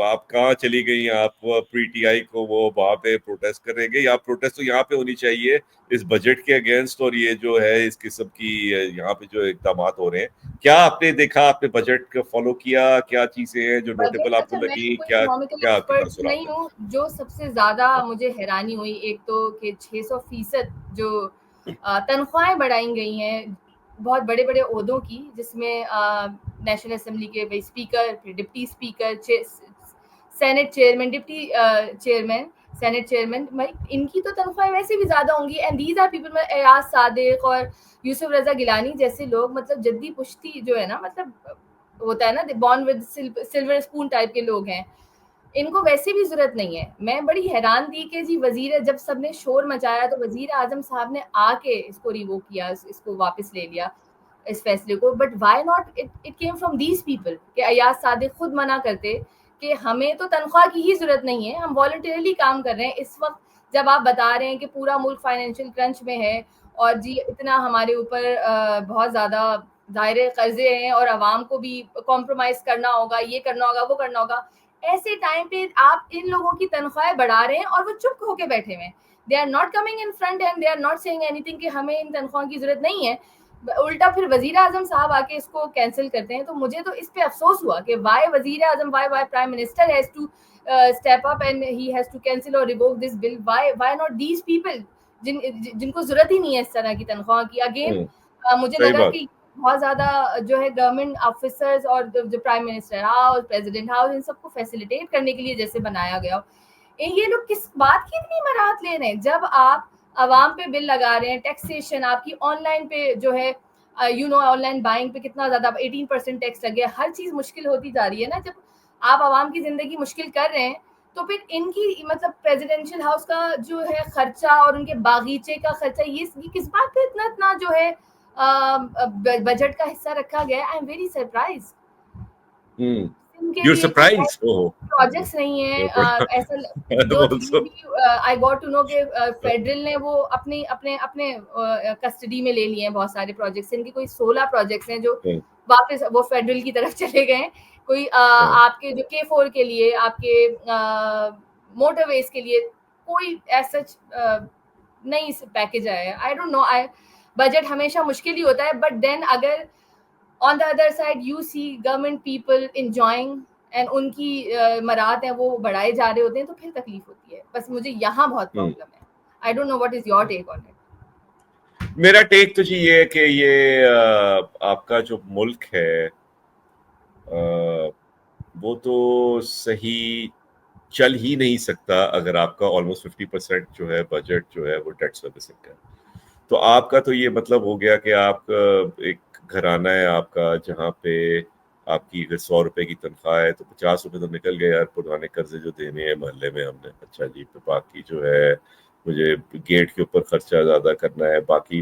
آپ کہاں چلی گئی آپ PTI کو وہ وہاں پہ پروٹیسٹ کریں گے, یا پروٹیسٹ تو یہاں پہ ہونی چاہیے اس بجٹ کے اگینسٹ. اور یہ جو ہے اس قسم کی یہاں پہ جو اقدامات ہو رہے ہیں, کیا آپ نے دیکھا, آپ نے بجٹ کو فالو کیا, کیا چیزیں ہیں جو نوٹیبل آپ کو لگی, کیا ایکسپرٹ نہیں ہوں. جو سب سے زیادہ مجھے حیرانی ہوئی ایک تو کہ 600% جو تنخواہیں بڑھائی گئی ہیں بہت بڑے بڑے عہدوں کی, جس میں نیشنل اسمبلی کے speaker, deputy speaker, senate chairman, deputy chairman, senate chairman, ان کی تو تنخواہیں ویسے بھی زیادہ ہوں گی. And these are people, Ayaz Sadiq اور یوسف رضا گیلانی جیسے لوگ, مطلب جدی پشتی جو ہے نا, مطلب ہوتا ہے نا born with silver spoon type کے لوگ ہیں, ان کو ویسے بھی ضرورت نہیں ہے. میں بڑی حیران تھی کہ جی وزیر, جب سب نے شور مچایا تو وزیر اعظم صاحب نے آ کے اس کو ریووک کیا, اس کو واپس لے لیا اس فیصلے کو. But why not it came from these people کہ ایاز صادق خود منع کرتے کہ ہمیں تو تنخواہ کی ہی ضرورت نہیں ہے, ہم والنٹیرلی کام کر رہے ہیں. اس وقت جب آپ بتا رہے ہیں کہ پورا ملک فائنینشیل کرنچ میں ہے اور جی اتنا ہمارے اوپر بہت زیادہ ظاہر قرضے ہیں اور عوام کو بھی کمپرومائز کرنا ہوگا, یہ کرنا ہوگا, وہ کرنا ہوگا, ایسے ٹائم پہ آپ ان لوگوں کی تنخواہیں بڑھا رہے ہیں اور وہ چپ ہو کے بیٹھے ہوئے ہیں. They are not coming in front and they are not seeing anything کہ ہمیں ان تنخواہوں کی ضرورت نہیں ہے. الٹا پھر وزیر اعظم صاحب آ کے اس کو کینسل کرتے ہیں. تو مجھے تو اس پہ افسوس ہوا کہ وائی وزیر اعظم, why prime minister has to step up and he has to cancel اور revoke this bill. Why not these people جن کو ضرورت ہی نہیں ہے اس طرح کی تنخواہ کی. اگین مجھے لگا کہ بہت زیادہ جو ہے گورنمنٹ آفیسرز اور جو prime minister house, president house, ان سب کو فیسیلیٹیٹ کرنے کے لیے جیسے بنایا گیا. یہ لوگ کس بات کی اتنی مراحت لے رہے ہیں جب آپ عوام پہ بل لگا رہے ہیں, ٹیکسیشن آپ کی آن لائن پہ جو ہے آن لائن بائنگ پہ کتنا زیادہ 18% ٹیکس لگ گیا. ہر چیز مشکل ہوتی جا رہی ہے نا. جب آپ عوام کی زندگی مشکل کر رہے ہیں تو پھر ان کی مطلب پریزیڈینشیل ہاؤس کا جو ہے خرچہ اور ان کے باغیچے کا خرچہ, یہ کس بات پہ اتنا جو ہے بجٹ کا حصہ رکھا گیا. I am very surprise. ان کے لیے پروجیکٹس نہیں ہیں ایسا. آئی گاٹ ٹو نو کہ فیڈرل نے وہ اپنے کسٹڈی میں لے لیے ہیں بہت سارے پروجیکٹس. ان کے کوئی 16 پروجیکٹس ہیں جو واپس وہ فیڈرل کی طرف چلے گئے. کوئی آپ کے جو K4 کے لیے, آپ کے موٹر ویز کے لیے کوئی ایسا نہیں پیکج آیا ہے. آئی ڈونٹ نو, بجٹ ہمیشہ مشکل ہی ہوتا ہے. بٹ دین اگر on the other side you see government people enjoying and ان کی مراد ہیں وہ بڑھائے جا رہے ہوتے ہیں تو پھر تکلیف ہوتی ہے. بس مجھے یہاں بہت پرابلم ہے. I don't know what is your take on it. میرا ٹیک تو جی یہ ہے کہ یہ آپ کا جو ملک ہے وہ تو صحیح چل ہی نہیں سکتا اگر آپ کا آلموسٹ 50% جو ہے بجٹ جو ہے وہ ڈیٹ سروسنگ کا. تو آپ کا تو یہ مطلب ہو گیا کہ آپ ایک گھرانہ ہے آپ کا جہاں پہ آپ کی اگر 100 روپے کی تنخواہ ہے تو 50 روپے تو نکل گئے یار پرانے قرضے جو دینے ہیں محلے میں ہم نے. اچھا جی, باقی جو ہے مجھے گیٹ کے اوپر خرچہ زیادہ کرنا ہے, باقی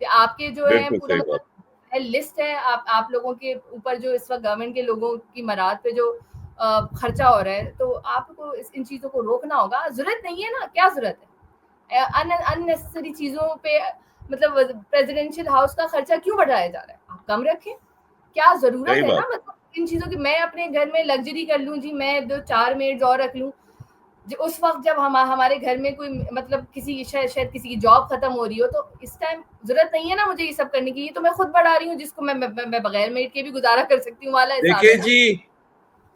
آپ کے جو ہے بالکل پورا صحیح بات. مطلب لسٹ ہے آپ لوگوں کے اوپر جو اس وقت گورنمنٹ کے لوگوں کی مراد پہ جو خرچہ ہو رہا ہے, تو آپ کو ان چیزوں کو روکنا ہوگا. ضرورت نہیں ہے نا, کیا ضرورت ہے اننیسیسری چیزوں پہ, مطلب پریزیڈینشیل ہاؤس کا خرچہ کیوں بڑھایا جا رہا ہے, آپ کم رکھیں. کیا ضرورت صحیح ہے نا بات. مطلب ان چیزوں کی. میں اپنے گھر میں لگژری کر لوں جی, میں 2-4 میڈز اور رکھ لوں. اس وقت جب ہمارے گھر میں کوئی مطلب کسی شاید کسی کی جاب ختم ہو رہی ہو, تو اس ٹائم ضرورت نہیں ہے نا مجھے یہ سب کرنے کی. یہ تو میں خود بڑھا رہی ہوں, جس کو میں بغیر میڈ کے بھی گزارا کر سکتی ہوں والا حساب ہے نا.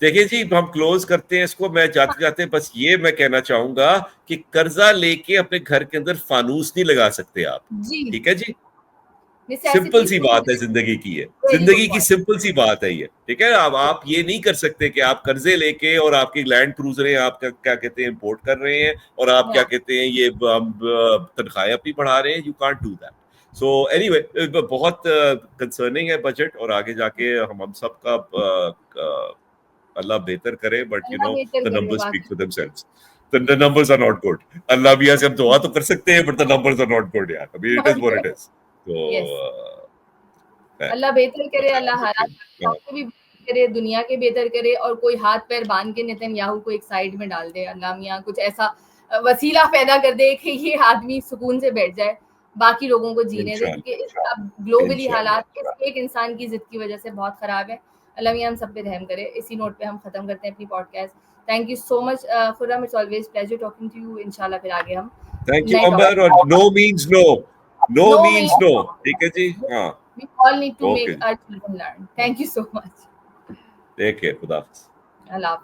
دیکھیے جی ہم کلوز کرتے ہیں اس کو. میں جاتے جاتے بس یہ میں کہنا چاہوں گا کہ قرضہ لے کے اپنے گھر کے اندر فانوس نہیں لگا سکتے آپ. جی ٹھیک ہے جی, سمپل نیسیسٹیز سی کو بات ہے زندگی کی ہے, ویری زندگی گڈ کی پوائنٹ. سمپل سی بات ہے یہ. ٹھیک ہے, اب آپ یہ نہیں کر سکتے کہ آپ قرضے لے کے اور آپ کی لینڈ کروزریں آپ کیا کہتے ہیں امپورٹ کر رہے ہیں, اور آپ کیا کہتے ہیں یہ تنخواہیں اپنی بڑھا رہے ہیں. You can't do that. So any way بہت کنسرننگ ہے بجٹ, اور آگے جا کے ہم سب کا اللہ بہتر کرے. بٹ یو اللہ نو بہتر the کرے numbers speak واقعی. for themselves. The numbers are not good. اللہ بھی ایسے ہم دعا تو کر سکتے ہیں, but the numbers are not good یار. I mean it is what it is. تو یس, اللہ بہتر کرے, اللہ حالات کے بھی بہتر کرے, دنیا کے بہتر کرے, اور کوئی ہاتھ پیر باندھ کے نتن یاہو کو ایک سائڈ میں ڈال دے. اللہ میاں کچھ ایسا وسیلہ پیدا کر دے کہ یہ آدمی سکون سے بیٹھ جائے, باقی لوگوں کو جینے دے, کیونکہ اب گلوبلی حالات ایک انسان کی ضد کی وجہ سے بہت خراب ہے. اللہ میاں ہم سب پہ رحم کرے. اسی نوٹ پہ ہم ختم کرتے ہیں اپنی podcast. Thank you so much Khurram, it's always pleasure talking to you. انشاءاللہ پھر آگے ہم تھینک یو امبر, اور no means no, no No means no. ٹھیک ہے جی, ہاں we all need to okay make جی, our children learn. Thank you so much. Take care, خدا حافظ. اللہ حافظ.